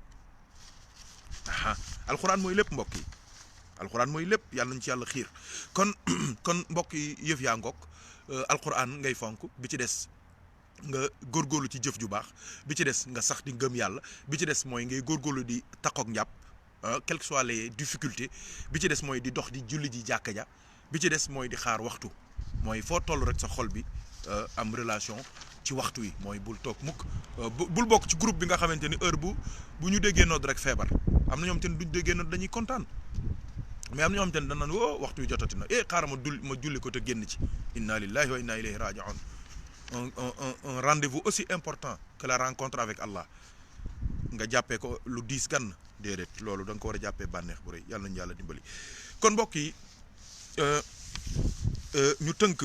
alquran mooy lépp mbokk yi alquran mooy lépp yàlla nañu ci yàlla xiir kon mbokk yi yëf yaa ngoog alquran ngay fonk bi ci des nga góorgóorlu ci jëf ju baax bi ci des nga sax di ngëm yàlla bi ci des mooy ngay góorgóorlu di takkook njàpp quelles que soient les difficultés bi ci des mooy di dox di julli ji jàkka ja bi ci des mooy di xaar waxtu mooy foo toll rek sa xol bi am relation ci waxtu wi mooy bul toog mukk bul bokk ci groupe bi nga xamante ni heure bu ñu déggee nodd rek feebar am na ñoom te ne duñ déggee nodd dañuy kontaan mais am na ñoo xamante ne dañ naan waxtu wi jotati na xaaral ma julli ko te génn ci inna lillahi wa inna ilayhi raji'un un rendez-vous aussi important que la rencontre avec Allah nga jàppee ko lu diis gan déedéet loolu da nga ko war a jàppee bànneex bu rëy yàlla nañu yàlla dimbali kon mbokk yi ñu tënk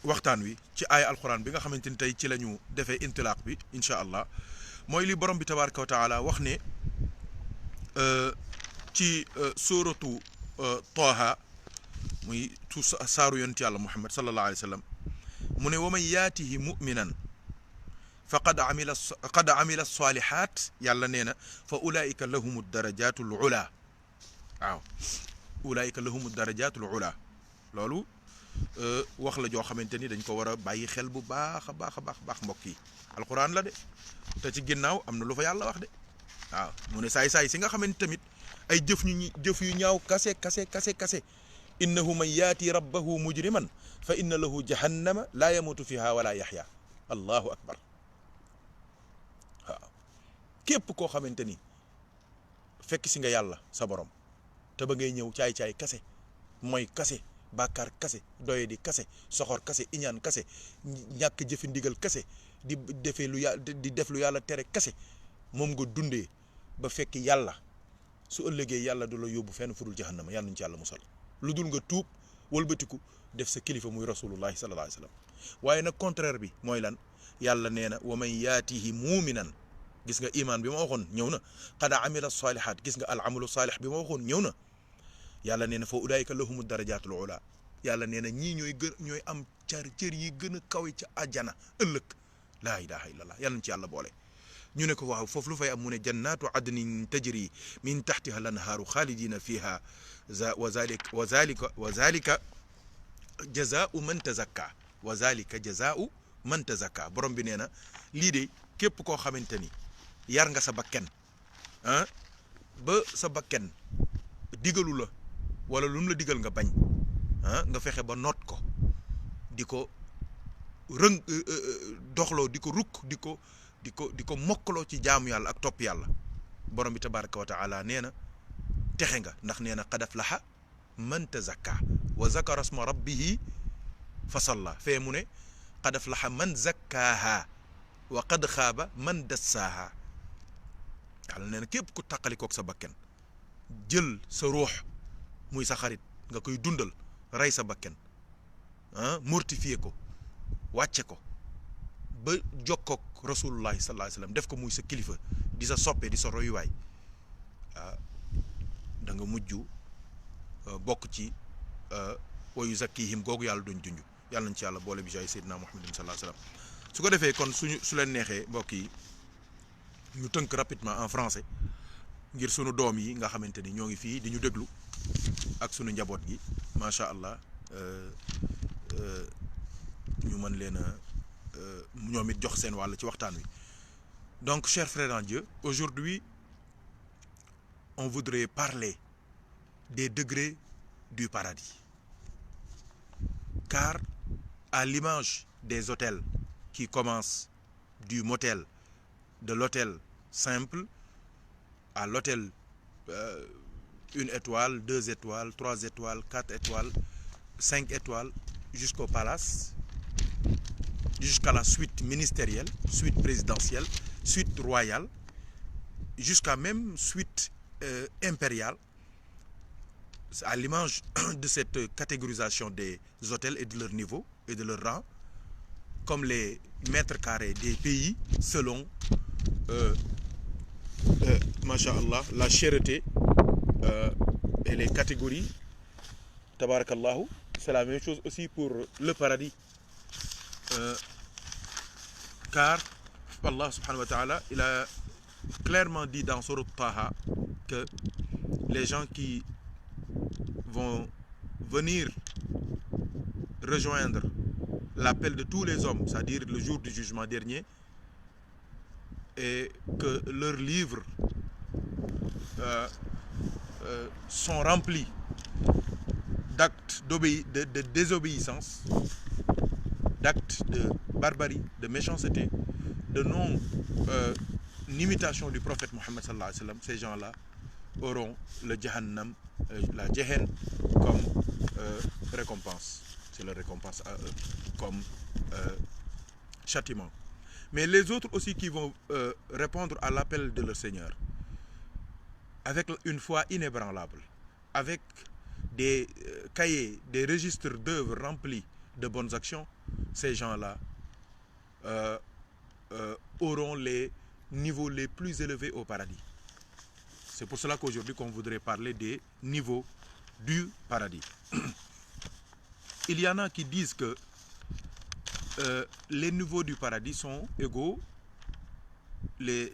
waxtaan wi ci aaya alquran bi nga xamante ni tey ci la ñu defee intilaaq bi incha allah mooy li borom bi tabaraka wa taala wax ne ci suratu Taaha muy saaru yonent yàlla Muhammad sallallahu alayhi wa sallam mu ne wa man yaatihi muminan qad amila salihat yàlla nee na fa ulaika lahumu darajatul ula waaw ulaika lahumu darajatul ula loolu wax la joo xamante ni dañ ko war a bàyyi xel bu baax a baax mbokk yi alquran la de te ci ginnaaw am na lu fa yàlla wax de waaw mu ne saay si nga xamante tamit ay jëf yu ñaaw kase innahu man yaati rabbahu mujriman fa inna lahu jahannama laa yamutu fiha wala yaxya allahu akbar waaw képp koo xamante ni fekk si nga yàlla sa borom te ba ngay ñëw caay-caay kase mooy kase bàkkaar kase doye di kase soxor kase iñaan kase ñàkk jëfi ndigal kase di def lu yàlla tere kase moom nga dundee ba fekk yàlla su ëllëgee yàlla du la yóbbu fenn fudul jahannama yàlla nañu ci yàlla musal lu dul nga tuub wëlbatiku def sa kilifa muy rasulullahi sallallahu alayhi wa sallam waaye nag contraire bi mooy lan yàlla nee na wa man yaatihi muuminan gis nga iman bi ma waxoon ñëw na qad amila salihat gis nga al amalu salih bi ma waxoon ñëw na yàlla nee na fa ulaayika lahumu darajatul ula yàlla nee na ñii ñooy am cër yi gën a kawe ca àjjana ëllëg laa ilaha illallah yàlla nañ ci yàlla boole ñu ne ko waaw foofu lu fay am mu ne jannatu adnin tajri min taxtiha al anhaaru xaalidina fiha wa zalika jazaau man tazakka wa zalika jazaau man tazakka borom bi nee na lii de képp koo xamante ni yar nga sa bakken ba sa bakken digalu la wala lu mu la digal nga bañ ah nga fexe ba noot ko di ko rëng doxloo di ko rukk di ko mokkaloo ci jaamu yàlla ak topp yàlla borom bi tabaraka wa taala nee na texe nga ndax nee na qad aflaha man tazakka wa zakara asma rabbihi fa salla fee mu ne qad aflaha man zakkaaha wa qad xaaba man dassaaha yàlla nee na képp ku taqalikook sa bakken jël sa ruux muy sa xarit nga koy dundal rey sa bakken mortifier ko wàcce ko ba jokkook rasulullahi sallallahu alayhi wasallam def ko muy sa kilifa di sa soppe di sa royuwaay da nga mujj bokk ci wa yuzakkihim googu yàlla doon junj yàlla nañ ci yàlla boole bi jaay seydina muhammadin sallallahu alayhi wasallam su ko defee kon su leen neexee mbokk yi ñu tënk rapidement en français ngir sunu doom yi nga xamante ni ñoo ngi fii di ñu déglu ak sunu njaboot gi macha allah ñu mën leen a ñoom it jox seen wàll ci waxtaan wi. Donc chers frères en Dieu, aujourd'hui on voudrait parler des degrés du paradis, car à l'image des hôtels qui commencent du motel, de l'hôtel simple à l'hôtel 1 étoile, 2 étoiles, 3 étoiles, 4 étoiles, 5 étoiles, jusqu'au palace, jusqu'à la suite ministérielle, suite présidentielle, suite royale, jusqu'à même suite impériale, à l'image de cette catégorisation des hôtels et de leur niveau et de leur rang, comme les mètres carrés des pays selon masha'Allah, la cherté et les catégories. Tabarakallahu, c'est la même chose aussi pour le paradis. Car Allah subhanahu wa ta'ala, il a clairement dit dans Surat Taha que les gens qui vont venir rejoindre l'appel de tous les hommes, c'est-à-dire le jour du jugement dernier, et que leurs livres sont remplis d'actes de désobéissance, d'actes de barbarie, de méchanceté, de non-imitation du prophète Mohammed sallallahu alayhi wa sallam, ces gens-là auront le Jahannam, la Jehen comme récompense. C'est leur récompense à eux, comme châtiment. Mais les autres aussi qui vont répondre à l'appel de leur Seigneur, avec une foi inébranlable, avec des cahiers, des registres d'œuvres remplis de bonnes actions, ces gens-là auront les niveaux les plus élevés au paradis. C'est pour cela qu'aujourd'hui qu'on voudrait parler des niveaux du paradis. Il y en a qui disent que les niveaux du paradis sont égaux, les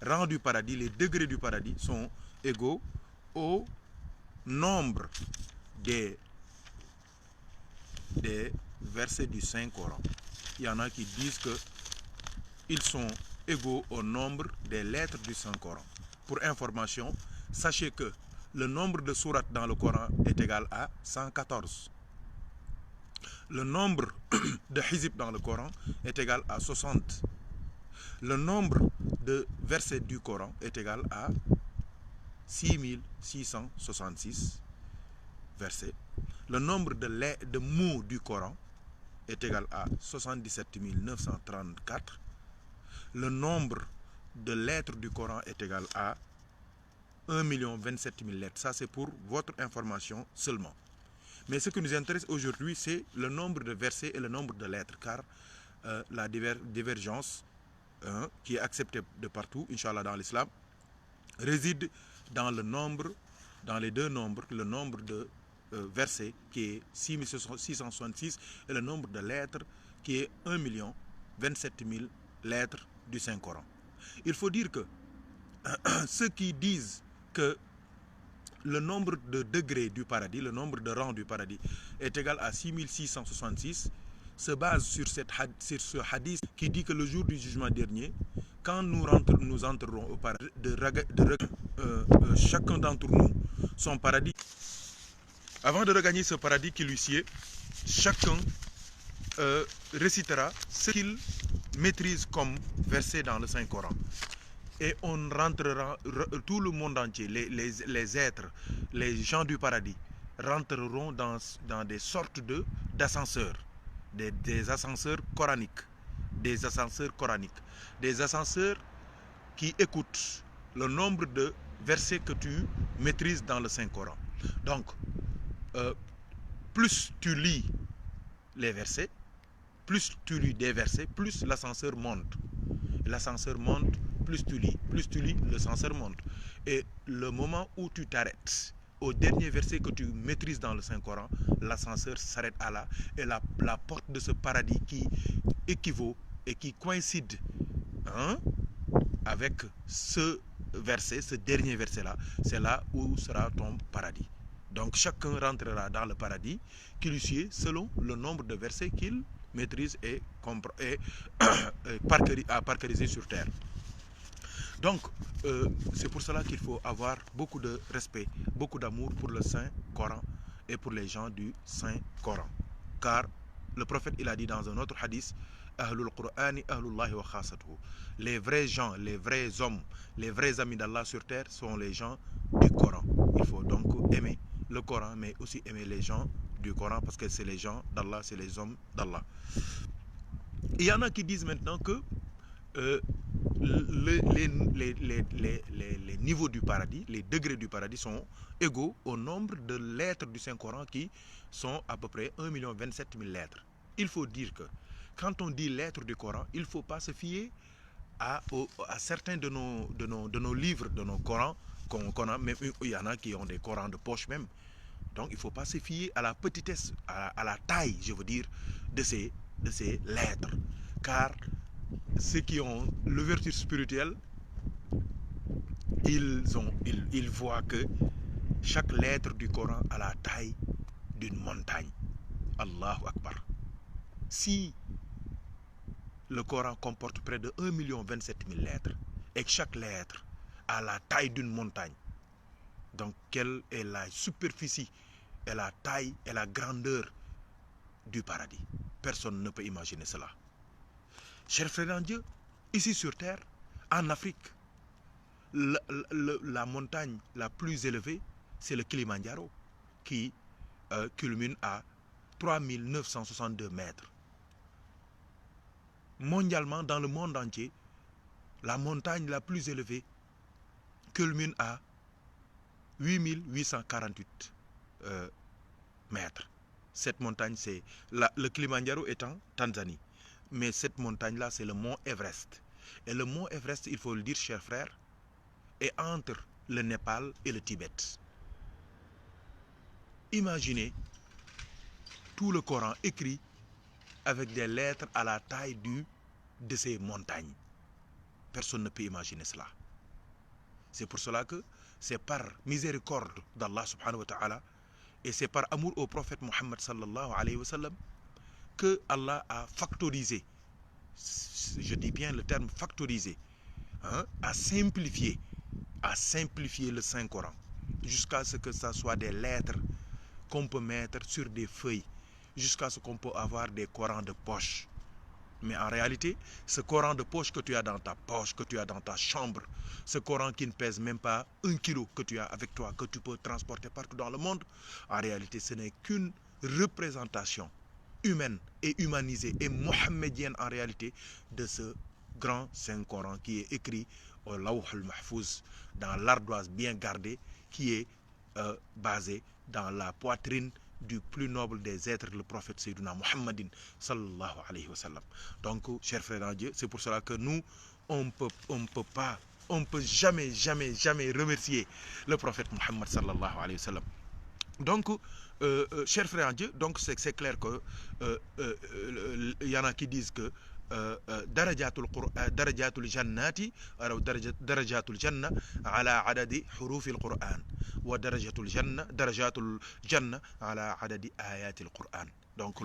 rangs du paradis, les degrés du paradis sont égaux au nombre des versets du Saint-Coran. Il y en a qui disent que ils sont égaux au nombre des lettres du Saint-Coran. Pour information, sachez que le nombre de sourates dans le Coran est égal à 114. Le nombre de hizib dans le Coran est égal à 60. Le nombre de versets du Coran est égal à 6666 versets. Le nombre de mots du Coran est égal à 77 934. Le nombre de lettres du Coran est égal à 1 27 000 lettres. Ça, c'est pour votre information seulement. Mais ce qui nous intéresse aujourd'hui, c'est le nombre de versets et le nombre de lettres, car la divergence qui est acceptée de partout, Inch'Allah, dans l'islam, réside dans le nombre, dans les deux nombres, le nombre de versets qui est 6666 et le nombre de lettres qui est 1 27 000 lettres du Saint-Coran. Il faut dire que ceux qui disent que le nombre de degrés du paradis, le nombre de rangs du paradis est égal à 6666 se base sur ce hadith qui dit que le jour du jugement dernier, quand nous entrerons au paradis, chacun d'entre nous, son paradis. Avant de regagner ce paradis qui lui sied, chacun récitera ce qu'il maîtrise comme verset dans le Saint-Coran. Et on rentrera, tout le monde entier, les êtres, les gens du paradis, rentreront dans des sortes d'ascenseurs, des ascenseurs coraniques, des ascenseurs qui écoutent le nombre de versets que tu maîtrises dans le Saint-Coran. Donc, plus tu lis les versets, plus tu lis des versets, plus l'ascenseur monte. L'ascenseur monte, plus tu lis, l'ascenseur monte. Et le moment où tu t'arrêtes, au dernier verset que tu maîtrises dans le Saint-Coran, l'ascenseur s'arrête à là, et la porte de ce paradis qui équivaut et qui coïncide avec ce verset, ce dernier verset-là, c'est là où sera ton paradis. Donc chacun rentrera dans le paradis qui lui sied selon le nombre de versets qu'il maîtrise et à parcariser sur terre. Donc, c'est pour cela qu'il faut avoir beaucoup de respect, beaucoup d'amour pour le Saint-Coran et pour les gens du Saint-Coran. Car le prophète, il a dit dans un autre hadith, Ahlul Qur'ani, Ahlullahi wa khasatuhu. Les vrais gens, les vrais hommes, les vrais amis d'Allah sur terre sont les gens du Coran. Il faut donc aimer le Coran, mais aussi aimer les gens du Coran, parce que c'est les gens d'Allah, c'est les hommes d'Allah. Il y en a qui disent maintenant que les niveaux du paradis, les degrés du paradis sont égaux au nombre de lettres du Saint-Coran qui sont à peu près 1 027 000 lettres. Il faut dire que quand on dit lettres du Coran, il ne faut pas se fier à certains de nos livres, de nos Corans qu'on a. Même il y en a qui ont des Corans de poche même. Donc il ne faut pas se fier à la petitesse, à la taille, je veux dire, de ces lettres. Car ceux qui ont l'ouverture spirituelle, ils voient que chaque lettre du Coran a la taille d'une montagne. Allahu Akbar. Si le Coran comporte près de 1 027 000 lettres et que chaque lettre a la taille d'une montagne, donc quelle est la superficie et la taille et la grandeur du paradis? Personne ne peut imaginer cela. Chers frères en Dieu, ici sur terre, en Afrique, la montagne la plus élevée, c'est le Kilimandjaro, qui culmine à 3 962 mètres. Mondialement, dans le monde entier, la montagne la plus élevée culmine à 8 848 mètres. Cette montagne, c'est le Kilimandjaro est en Tanzanie. Mais cette montagne-là, c'est le mont Everest. Et le mont Everest, il faut le dire, chers frères, est entre le Népal et le Tibet. Imaginez tout le Coran écrit avec des lettres à la taille de ces montagnes. Personne ne peut imaginer cela. C'est pour cela que c'est par miséricorde d'Allah subhanahu wa ta'ala et c'est par amour au prophète Muhammad sallallahu alayhi wa sallam que Allah a factorisé, je dis bien le terme factorisé, à simplifier le Saint-Coran jusqu'à ce que ça soit des lettres qu'on peut mettre sur des feuilles, jusqu'à ce qu'on peut avoir des Corans de poche. Mais en réalité, ce Coran de poche que tu as dans ta poche, que tu as dans ta chambre, ce Coran qui ne pèse même pas 1 kilo que tu as avec toi, que tu peux transporter partout dans le monde, en réalité, ce n'est qu'une représentation humaine et humanisée et mohammedienne en réalité de ce grand Saint-Coran qui est écrit au Lawh al-Mahfouz, dans l'ardoise bien gardée, qui est basé dans la poitrine du plus noble des êtres, le prophète Sayyidina Muhammadin sallallahu alayhi wa sallam. Donc, chers frères en Dieu, c'est pour cela que nous, on peut jamais remercier le prophète Muhammad sallallahu alayhi wa sallam. Donc, chers frères en Dieu, donc c'est clair que y en a qui disent que darajatul jannati ou darajatul janna ala adadi hurufil Qur'an wa darajatul janna ala adadi ayatil Qur'an. Donc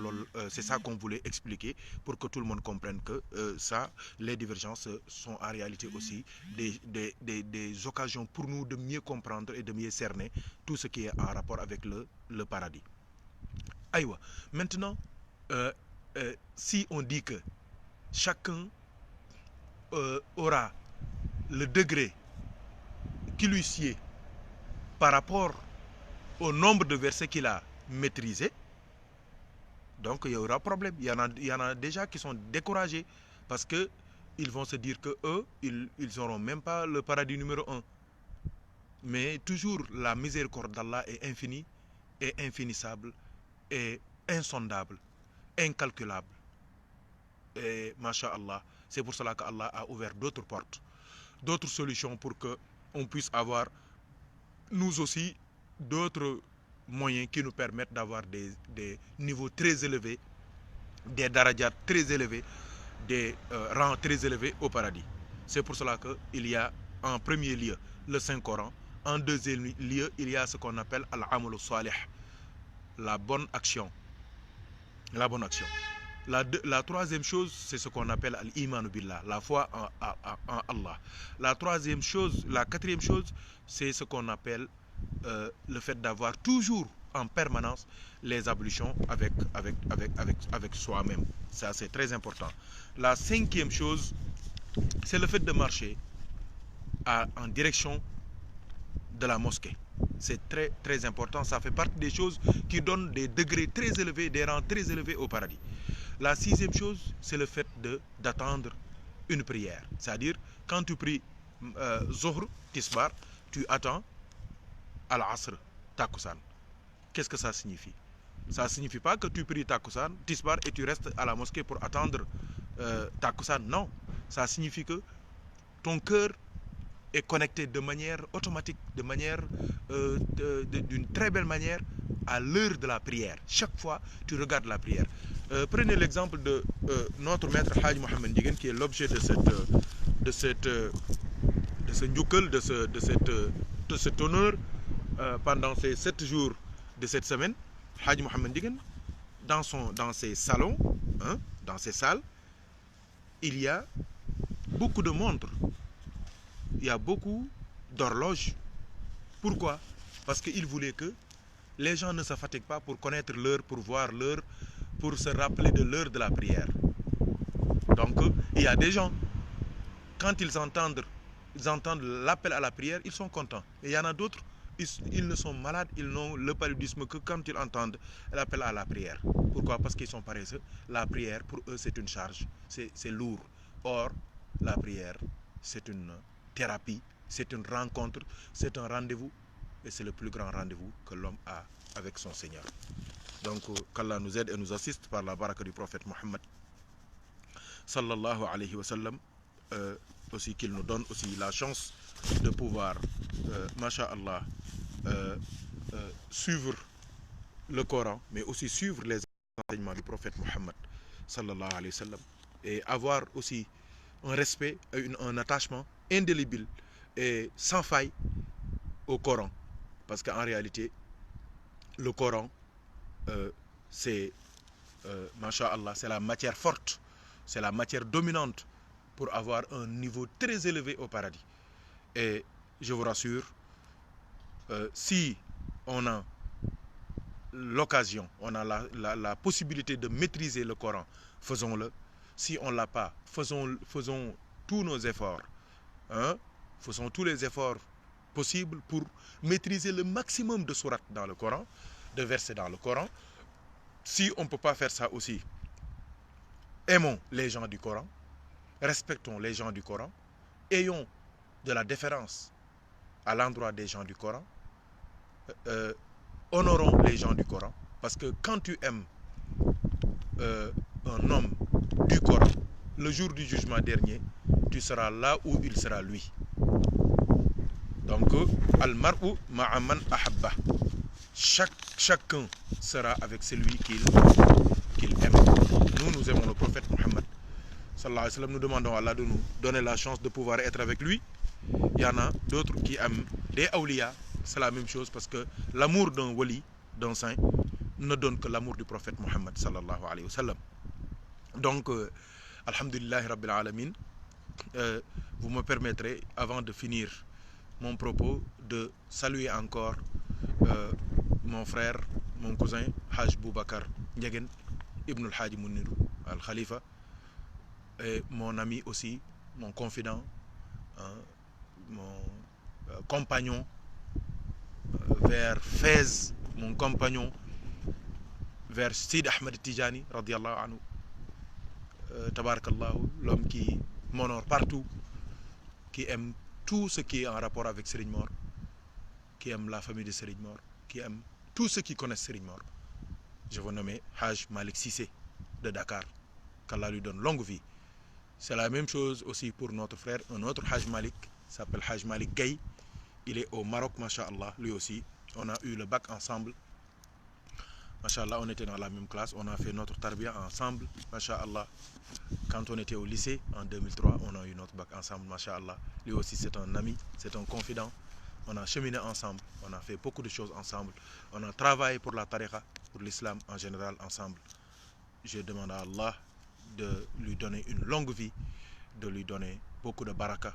c'est ça qu'on voulait expliquer pour que tout le monde comprenne que ça, les divergences sont en réalité aussi des occasions pour nous de mieux comprendre et de mieux cerner tout ce qui est en rapport avec le paradis. Aïwa, maintenant, si on dit que chacun aura le degré qui lui sied par rapport au nombre de versets qu'il a maîtrisé, donc il y aura problème. Il y en a déjà qui sont découragés parce que ils vont se dire que eux, ils n'auront même pas le paradis numéro 1. Mais toujours la miséricorde d'Allah est infinie, et infinissable, et insondable, incalculable. Et masha'Allah, c'est pour cela qu'Allah a ouvert d'autres portes, d'autres solutions pour que on puisse avoir, nous aussi, d'autres moyens qui nous permettent d'avoir des niveaux très élevés, des darajats très élevés, des rangs très élevés au paradis. C'est pour cela qu'il y a en premier lieu le Saint-Coran, en deuxième lieu il y a ce qu'on appelle al-amal salih, la bonne action. La bonne action. La troisième chose, c'est ce qu'on appelle al-iman billah, la foi en Allah. La quatrième chose, c'est ce qu'on appelle le fait d'avoir toujours en permanence les ablutions avec soi-même. Ça, c'est très important. La cinquième chose, c'est le fait de marcher en direction de la mosquée. C'est très très important. Ça fait partie des choses qui donnent des degrés très élevés, des rangs très élevés au paradis. La sixième chose, c'est le fait d'attendre une prière. C'est-à-dire, quand tu pries Zohr, Tisbar, tu attends Al-Asr, Takusan. Qu'est-ce que ça signifie? Ça ne signifie pas que tu pries Takusan, Tisbar et tu restes à la mosquée pour attendre Takusan. Non. Ça signifie que ton cœur est connecté de manière automatique, de manière d'une très belle manière à l'heure de la prière. Chaque fois, tu regardes la prière. Prenez l'exemple de notre maître Hadj Mohamed Ndieguene, qui est l'objet de ce njukkal, de cet honneur pendant ces 7 jours de cette semaine. Hadj Mohamed Ndieguene, dans ses salons, dans ses salles, il y a beaucoup de montres. Il y a beaucoup d'horloges. Pourquoi? Parce qu'il voulait que les gens ne se fatiguent pas pour connaître l'heure, pour voir l'heure, pour se rappeler de l'heure de la prière. Donc, il y a des gens, quand ils entendent l'appel à la prière, ils sont contents. Et il y en a d'autres, ils ne sont malades, ils n'ont le paludisme que quand ils entendent l'appel à la prière. Pourquoi? Parce qu'ils sont paresseux. La prière, pour eux, c'est une charge, c'est lourd. Or, la prière, c'est une thérapie, c'est une rencontre, c'est un rendez-vous, et c'est le plus grand rendez-vous que l'homme a avec son Seigneur. Donc qu'Allah nous aide et nous assiste par la baraka du prophète Mohammed sallallahu alayhi wa sallam, aussi qu'il nous donne aussi la chance de pouvoir masha'Allah suivre le Coran, mais aussi suivre les enseignements du prophète Mohammed sallallahu alayhi wa sallam, et avoir aussi un respect et un attachement indélébile et sans faille au Coran, parce qu'en réalité le Coran c'est masha'Allah, c'est la matière forte, c'est la matière dominante pour avoir un niveau très élevé au paradis. Et je vous rassure, si on a l'occasion, on a la possibilité de maîtriser le Coran, faisons-le. Si on ne l'a pas, faisons tous nos efforts, faisons tous les efforts possibles pour maîtriser le maximum de sourates dans le Coran, de versets dans le Coran. Si on ne peut pas faire ça aussi, aimons les gens du Coran, respectons les gens du Coran, ayons de la déférence à l'endroit des gens du Coran, honorons les gens du Coran, parce que quand tu aimes un homme du Coran, le jour du jugement dernier, tu seras là où il sera lui. Donc, al-mar'u ma'a man ahabba. Chacun sera avec celui qu'il aime. Nous aimons le prophète Mohammed sallallahu alayhi wa sallam. Nous demandons à Allah de nous donner la chance de pouvoir être avec lui. Il y en a d'autres qui aiment des awliya, c'est la même chose, parce que l'amour d'un wali, d'un saint, ne donne que l'amour du prophète Mohammed sallallahu alayhi wa sallam. Donc, alhamdulillahi rabbil alamin, vous me permettrez, avant de finir mon propos, de saluer encore mon frère, mon cousin, Haj Boubacar Ndiéguène, Ibn al-Hajj Mounir al-Khalifa, et mon ami aussi, mon confident, mon compagnon vers Fès, mon compagnon vers Sid Ahmed Tijani, radiallahu anhu, tabarakallahu, l'homme qui m'honore partout, qui aime tout ce qui est en rapport avec Serigne Mor, qui aime la famille de Serigne Mor, qui aime tous ceux qui connaissent Serigne Mor. Je vous nomme Haj Malik Cissé de Dakar, qu'Allah lui donne longue vie. C'est la même chose aussi pour notre frère, un autre Haj Malik, s'appelle Haj Malik Gaye. Il est au Maroc, masha'Allah, lui aussi. On a eu le bac ensemble. Masha'Allah, on était dans la même classe, on a fait notre tarbiya ensemble, masha'Allah. Quand on était au lycée, en 2003, on a eu notre bac ensemble, masha'Allah. Lui aussi, c'est un ami, c'est un confident. On a cheminé ensemble, on a fait beaucoup de choses ensemble. On a travaillé pour la tariqa, pour l'islam en général ensemble. Je demande à Allah de lui donner une longue vie, de lui donner beaucoup de baraka.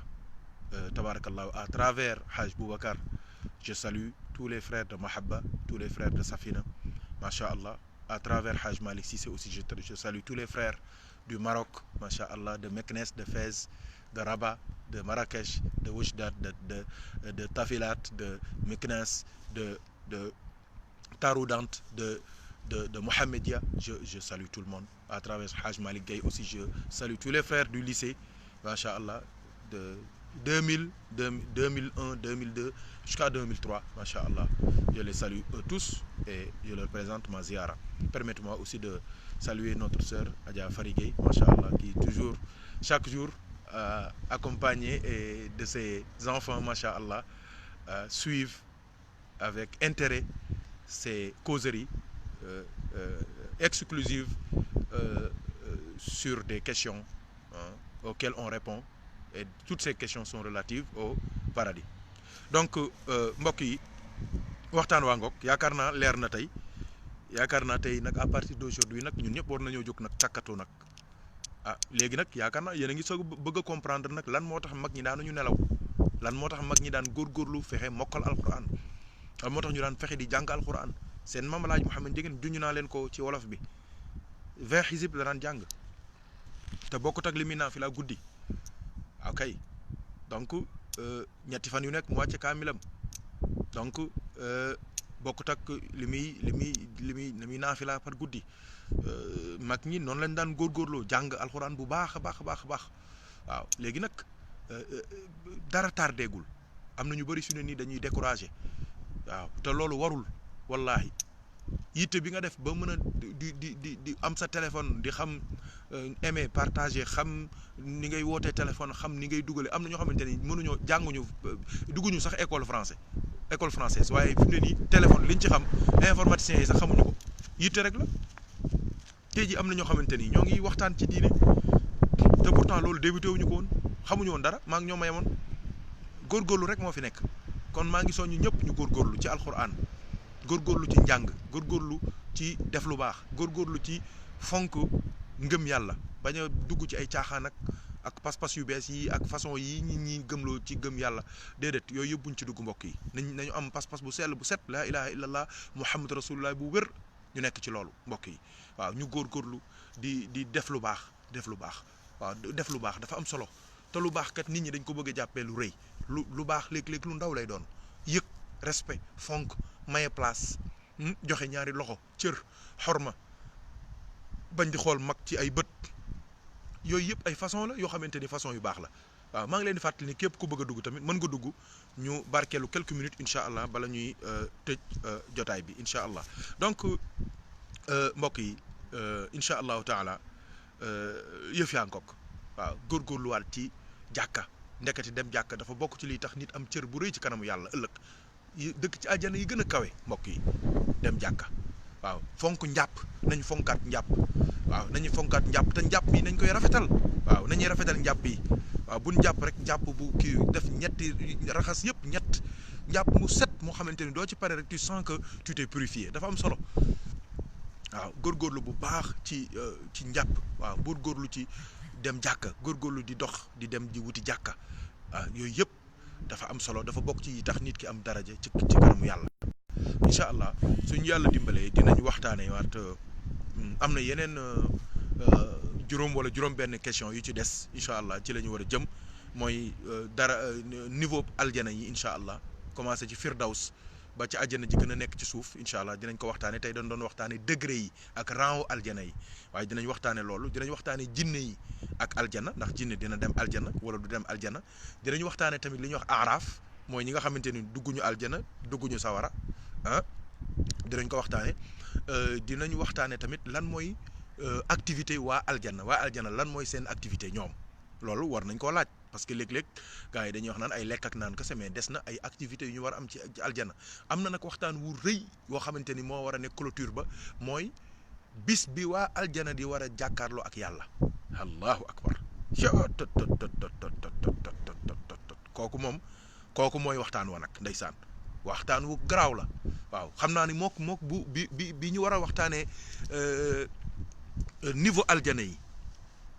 Tabarakallah, à travers Haj Boubacar, je salue tous les frères de Mahabba, tous les frères de Safina, masha'Allah. À travers Haj Malik Cissé aussi, je salue tous les frères du Maroc, masha'Allah, de Meknes, de Fès, de Rabat, de Marrakech, de Oujdat, de Tafilat, de Meknes, de Taroudant, de Mohamedia. Je salue tout le monde. À travers Haj Malik Gaye aussi, je salue tous les frères du lycée, masha'Allah, de 2000, 2001, 2002 jusqu'à 2003, masha'Allah. Je les salue eux tous et je leur présente ma ziara. Permettez-moi aussi de saluer notre sœur Adja Farigay, masha'Allah, qui toujours, chaque jour, accompagnée de ses enfants, masha'Allah, suivent avec intérêt ces causeries exclusives sur des questions auxquelles on répond. Et toutes ces questions sont relatives au paradis. Donc mbokk yi waxtaan waa ngoog yaakaar naa leer na tey yaakaar naa tey nag à partir d'aujourd'hui nag ñun ñëpp war nañoo jóg nag takkatoo nag ah léegi nag yaakaar naa yéen a ngi soog bëgg a comprendre nag lan moo tax mag ñi daanuñu nelaw lan moo tax mag ñi daan góorgóorlu fexe mokkal alquran lan moo tax ñu daan fexe di jàng alquran seen maam Alaaji Mouhamed Ndiéguène junj naa leen ko ci wolof bi 20 xisib la daan jàng te bokkut ak li muy naafila guddi. Ok, donc ñetti fan yu nekk mu wàcce kaamilam donc bokkut ak li muy naafila par guddi mag ñi noonu lañ daan góorgóorloo jàng alxuraan bu baax a baax waaw léegi nag dara tardégul am na ñu bëri su ne nii dañuy découragé waaw te loolu warul wallahi yitte bi nga def ba mën a di am sa téléphone di xam aimer partager xam ni ngay wootee téléphone xam ni ngay dugale am na ñoo xamante ni mënuñoo jànguñu dugguñu sax école française waaye fi mu ne nii téléphone liñ ci xam informaticiens yi sax xamuñu ko yitte rek la tey ji am na ñoo xamante ni ñoo ngi waxtaan ci diine te pourtant loolu débuté wuñu ko woon xamuñu woon dara maa ngi ñoo ma yemoon góorgóorlu rek moo fi nekk kon maa ngi soññu ñëpp ñu góorgóorlu ci alxuraan góorgóorlu ci njàng góorgóorlu ci def lu baax góorgóorlu ci fonk ngëm yàlla bañ a dugg ci ay caaxaan ak pas-pas yu bees yi ak façon yi ñi gëmloo ci gëm yàlla déedéet yooyu yëpp buñ ci dugg mbokk yi nañu am pas-pas bu sell bu set laa ilaha illallah muhammad rasulullah bu wér ñu nekk ci loolu mbokk yi waaw ñu góorgóorlu di def lu baax waaw def lu baax dafa am solo te lu baax kat nit ñi dañ ko bëgg a jàppee lu rëy lu baax léeg-léeg lu ndaw lay doon yëg respect fonk maye place joxe ñaari loxo cër xorma bañ di xool mag ci ay bët yooyu yëpp ay façon la yoo xamante ni façon yu baax la waaw maa ngi leen di fàttali ni képp ku bëgg a dugg tamit mën nga dugg ñu barkeelu quelques minutes incha allah bala ñuy tëj jotaay bi incha allah donc mbokk yi incha allahu taala yëf yaa ngoog waaw góorgóorluwaat ci jàkka ndekati dem jàkka dafa bokk ci liy tax nit am cër bu rëy ci kanamu yàlla ëllëg dëkk ci àjjana yi gën a kawe mbokk yi dem jàkka waaw fonk njàpp nañ fonkaat njàpp waaw nañu fonkaat njàpp te njàpp yi nañ koy rafetal waaw nañuy rafetal njàpp yi waaw buñ jàpp rek njàpp bu kii def ñetti raxas yëpp njàpp mu set moo xamante ni doo ci pare rek tu sens que tu t'es purifié dafa am solo waaw góorgóorlu bu baax ci njàpp waaw góorgóorlu ci dem jàkka góorgóorlu di dox di dem di wuti jàkka waaw yooyu yëpp dafa am solo dafa bokk ci tax nit ki am daraja ci kanamu yàlla incha allah suñu yàlla dimbalee dinañ waxtaanee waat am na yeneen juróom wala juróom-benn question yu ci des incha allah ci la ñu war a jëm mooy niveau aljana yi incha allah commencé ci firdaws ba ci aljana ji gën a nekk ci suuf incha allah dinañ ko waxtaanee tey dañ doon waxtaanee degré yi ak rang aljana yi waaye dinañ waxtaanee loolu dinañ waxtaanee jinne yi ak aljana ndax jinne dina dem aljana wala du dem aljana dinañ waxtaanee tamit li ñuy wax aaraaf mooy ñi nga xamante ni dugguñu aljana dugguñu sawara ah dinañ ko waxtaanee dinañ waxtaanee tamit lan mooy activité waa aljana lan mooy seen activité ñoom loolu war nañ koo laaj parce que léeg-léeg gars yi dañuy wax naan ay lekk ak naan kese mais des na ay activités yu ñu war a am ci aljana am na nag waxtaan wu rëy woo xamante ni moo war a nekk clôture ba mooy bis bi waa aljana di war a jàkkaarloo ak yàlla allahu akbar kooku mooy waxtaan wa nag ndeysaan waxtaan wu garaaw la waaw xam naa ni mook bu bi ñu war a waxtaanee niveau aljana yi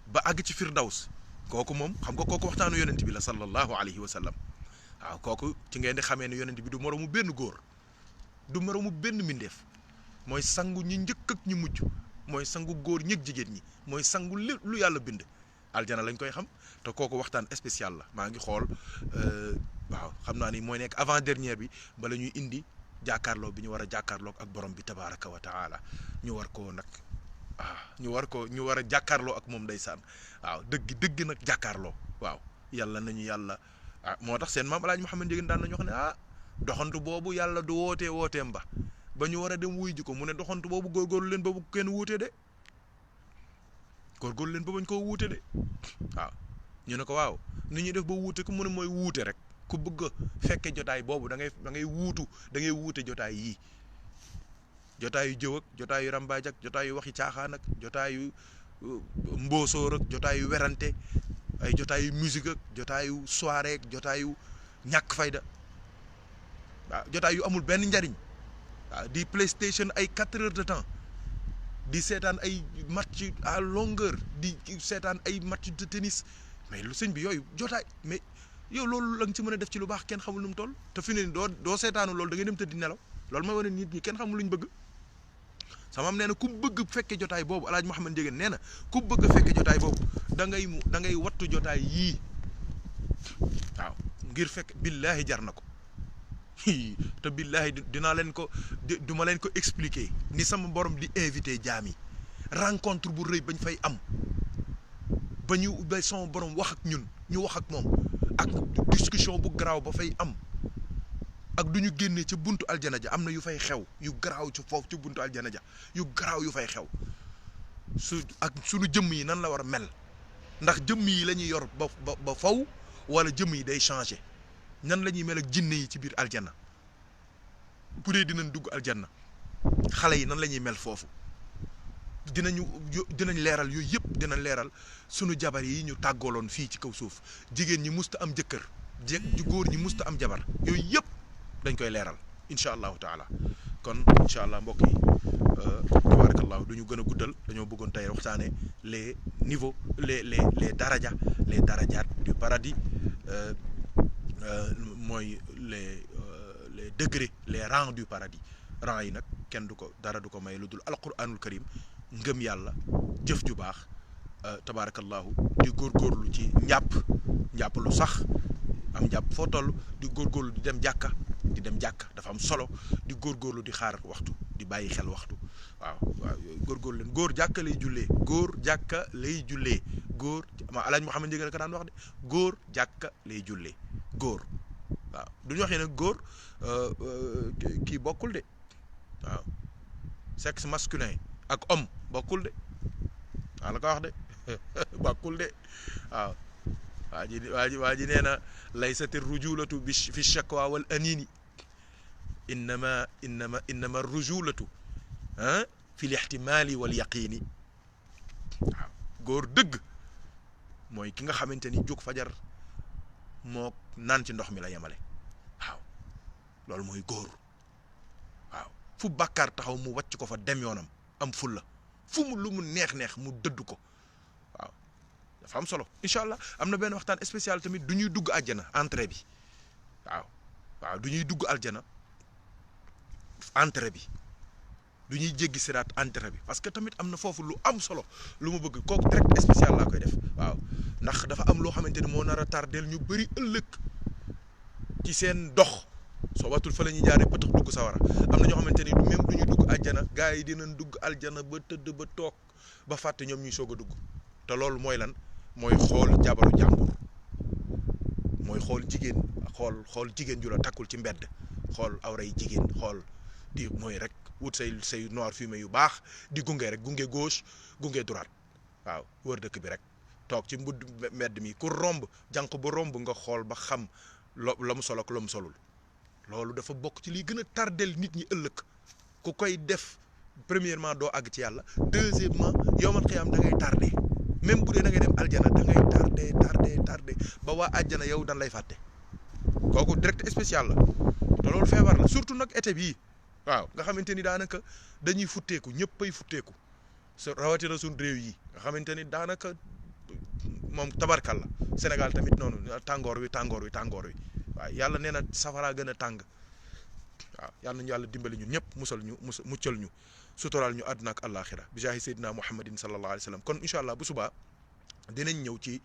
ba àgg ci firdaws kooku moom xam nga kooku waxtaanu yonent bi la sallallahu alayhi wa sallam waaw kooku ci ngeen di xamee ne yonent bi du moromu benn góor du moromu benn mbindeef mooy sangu ñi njëkk ak ñi mujj mooy sangu góor ñëg jigéen ñi mooy sangu lu yàlla bind aljana lañ koy xam te kooku waxtaan spécial la maa ngi xool waaw xam naa ni mooy nekk avant dernière bi bala ñuy indi jàkkaarloo bi ñu war a jàkkaarloo ak borom bi tabaraka wa taala ñu war koo nag ñu war a jàkkaarloo ak moom ndeysaan waaw dëgg nag jàkkaarloo waaw yàlla nañu yàlla moo tax seen maam Alaaji Mouhamed Ndiéguène daan nañu wax ne doxantu boobu yàlla du wooteem ba ñu war a dem wuy ji ko mu ne doxantu boobu góorgóorlu leen ba bu kenn wuute de góorgóorlu leen ba bañ koo wuute de waaw ñu ne ko waaw ni ñuy def ba wuute ko mu ne mooy wuute rek ku bëgg a fekke jotaay boobu da ngay wuute jotaay yii jotaayu jëw ak jotaayu rambaaj ak jotaayu waxi caaxaan ak jotaayu mboosóor ak jotaayu werante ay jotaayu musique ak jotaayu soirée ak jotaayu ñàkk fayda waaw jotaay yu amul benn njariñ waaw di PlayStation ay 4 heures de temps di seetaan ay match à longueur di seetaan ay match de tennis mais lu sëñ bi yooyu jotaay mais yow loolu la nga ci mën a def ci lu baax kenn xamul lu mu toll te fi ne doo seetaanu loolu da ngay dem tëdd di nelaw loolu mooy wane nit ñi kenn xamul luñ bëgg sama am nee na ku bëgg fekke jotaay boobu Alaaji Mouhamed Ndiéguène nee na ku bëgg fekke jotaay boobu da ngay wattu jotaay yii waaw ngir fekk billaahi jar na ko te billaahi dinaa leen ko duma leen ko expliquer ni sama borom di invité jaam yi rencontre bu rëy bañ fay am ba sama borom wax ak ñun ñu wax ak moom ak discussion bu garaaw ba fay am ak du ñu génnee ca buntu aljana ja am na yu fay xew yu garaaw ci foofu ci buntu aljana ja yu garaaw yu fay xew ak sunu jëmm yi nan la war a mel ndax jëmm yi la ñuy yor ba faw wala jëmm yi day changer nan la ñuy mel ak jinne yi ci biir aljana bu dee dinañ dugg aljana xale yi nan la ñuy mel foofu dinañ leeral yooyu yëpp dinañ leeral sunu jabar yi ñu tàggooloon fii ci kaw suuf jigéen ñi musta am jëkkër góor ñi musta am jabar yooyu yëpp dañ koy leeral incha allahu taala kon incha allah mbokk yi tabarakallahu du ñu gën a guddal dañoo bëggoon tey waxtaane les niveaux les darajaat du paradis mooy les degrés les rangs du paradis rangs yi nag kenn du ko dara du ko may lu dul alquranul karim ngëm yàlla jëf ju baax tabarakallahu di góorgóorlu ci njàpp lu sax am njàpp foo toll di góorgóorlu di dem jàkka dafa am solo di góorgóorlu di xaar waxtu di bàyyi xel waxtu waaw góorgóorlu leen góor jàkka lay jullee góor Alaaji Mouhamed Ndiéguène ko daan wax de góor jàkka lay jullee góor waaw du ñu waxee nag góor kii bokkul de waaw sexe masculin ak homme bokkul de waaw la ko wax de bokkul de waaw waa ji nee na laysati rujulatu fi shakwa wal anini innama rujulatu fi lihtimali wal yaqini waaw góor dëgg mooy ki nga xamante ni jóg fajar moo naan ci ndox mi la yemale waaw loolu mooy góor waaw fu bàkkaar taxaw mu wàcc ko fa dem yoonam am fulla fu mu lu mu neex mu dëdd ko waaw dafa am solo incha allah am na benn waxtaan spécial tamit du ñuy dugg àjjana entrée bi waaw du ñuy dugg aljana entrée bi du ñuy jéggi siraat entrée bi parce que tamit am na foofu lu am solo lu ma bëgg kooku direct spécial laa koy def waaw ndax dafa am loo xamante ni moo nar a tardeel ñu bëri ëllëg ci seen dox soo watul fa la ñuy jaaree pëtëx dugg sawara am na ñoo xamante ni même du ñu dugg àjjana gars yi dinañ dugg aljana ba tëdd ba toog ba fàtte ñoom ñuy soog a dugg te loolu mooy lan mooy xool jabaru jàmbur mooy xool jigéen ju la takkul ci mbedd xool awray jigéen xool di mooy rek wut say noir fumé yu baax di gunge rek gunge gauche gunge droite waaw wër dëkk bi rek toog ci mbudd mbedd mi ku romb jànq bu romb nga xool ba xam la mu sol ak la mu solul loolu dafa bokk ci liy gën a tardel nit ñi ëllëg ku koy def premièrement doo àgg ci yàlla deuxièmement yowmal xiyaam da ngay tardé même bu dee da ngay dem aljana da ngay tardé ba waa àjjana yow dan lay fàtte kooku direct spécial la te loolu feebar la surtout nag été bii waaw nga xamante ni daanaka dañuy futteeku ñëppay futteeku rawatina suñ réew yi nga xamante ni daanaka moom tabarkal la Sénégal tamit noonu tàngoor wi waaw yàlla nee na safara gën a tàng waaw yàlla nañu yàlla dimbali ñun ñëpp muccal ñu suturaal ñu àdduna ak àllaaxira bi jaahi sayyidina muhammadin sallallahu alayhi wa sallam kon incha allah bu subaa dinañ ñëw ci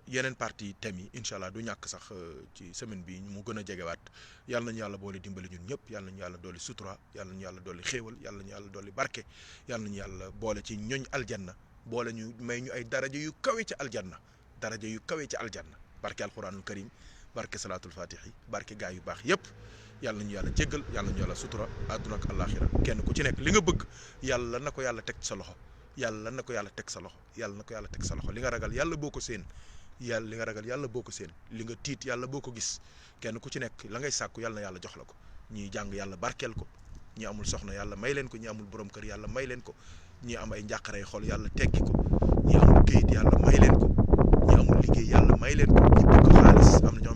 yeneen partie thèmes yi incha allah du ñàkk sax ci semaine bi mu gën a jegewaat yàlla nañu yàlla boole dimbali ñun ñëpp yàlla nañu yàlla dolli sutura yàlla nañu yàlla dolli xéewal yàlla nañu yàlla dolli barke yàlla nañu yàlla boole ci ñoñ aljanna boole ñu may ñu ay daraja yu kawe ci aljanna barke alquranul karim barke salaatul fatihi barke gaa yu baax yëpp yàlla nañu yàlla jéggal yàlla nañu yàlla sutura àdduna ak àllaaxira kenn ku ci nekk li nga bëgg yàlla na ko yàlla teg sa loxo yàlla na ko yàlla teg sa loxo li nga ragal yàlla boo ko seen li nga ragal yàlla boo ko seen li nga tiit yàlla boo ko gis kenn ku ci nekk la ngay sàkku yàlla na yàlla jox la ko ñii jàng yàlla barkeel ko ñi amul soxna yàlla may leen ko ñi amul borom kër yàlla may leen ko ñi am ay njàqarey xol yàlla teggi ko ñi amul këyit yàlla may leen ko ñi amul liggéey yàlla may leen ko ñi bëgg xaalis am na ñoo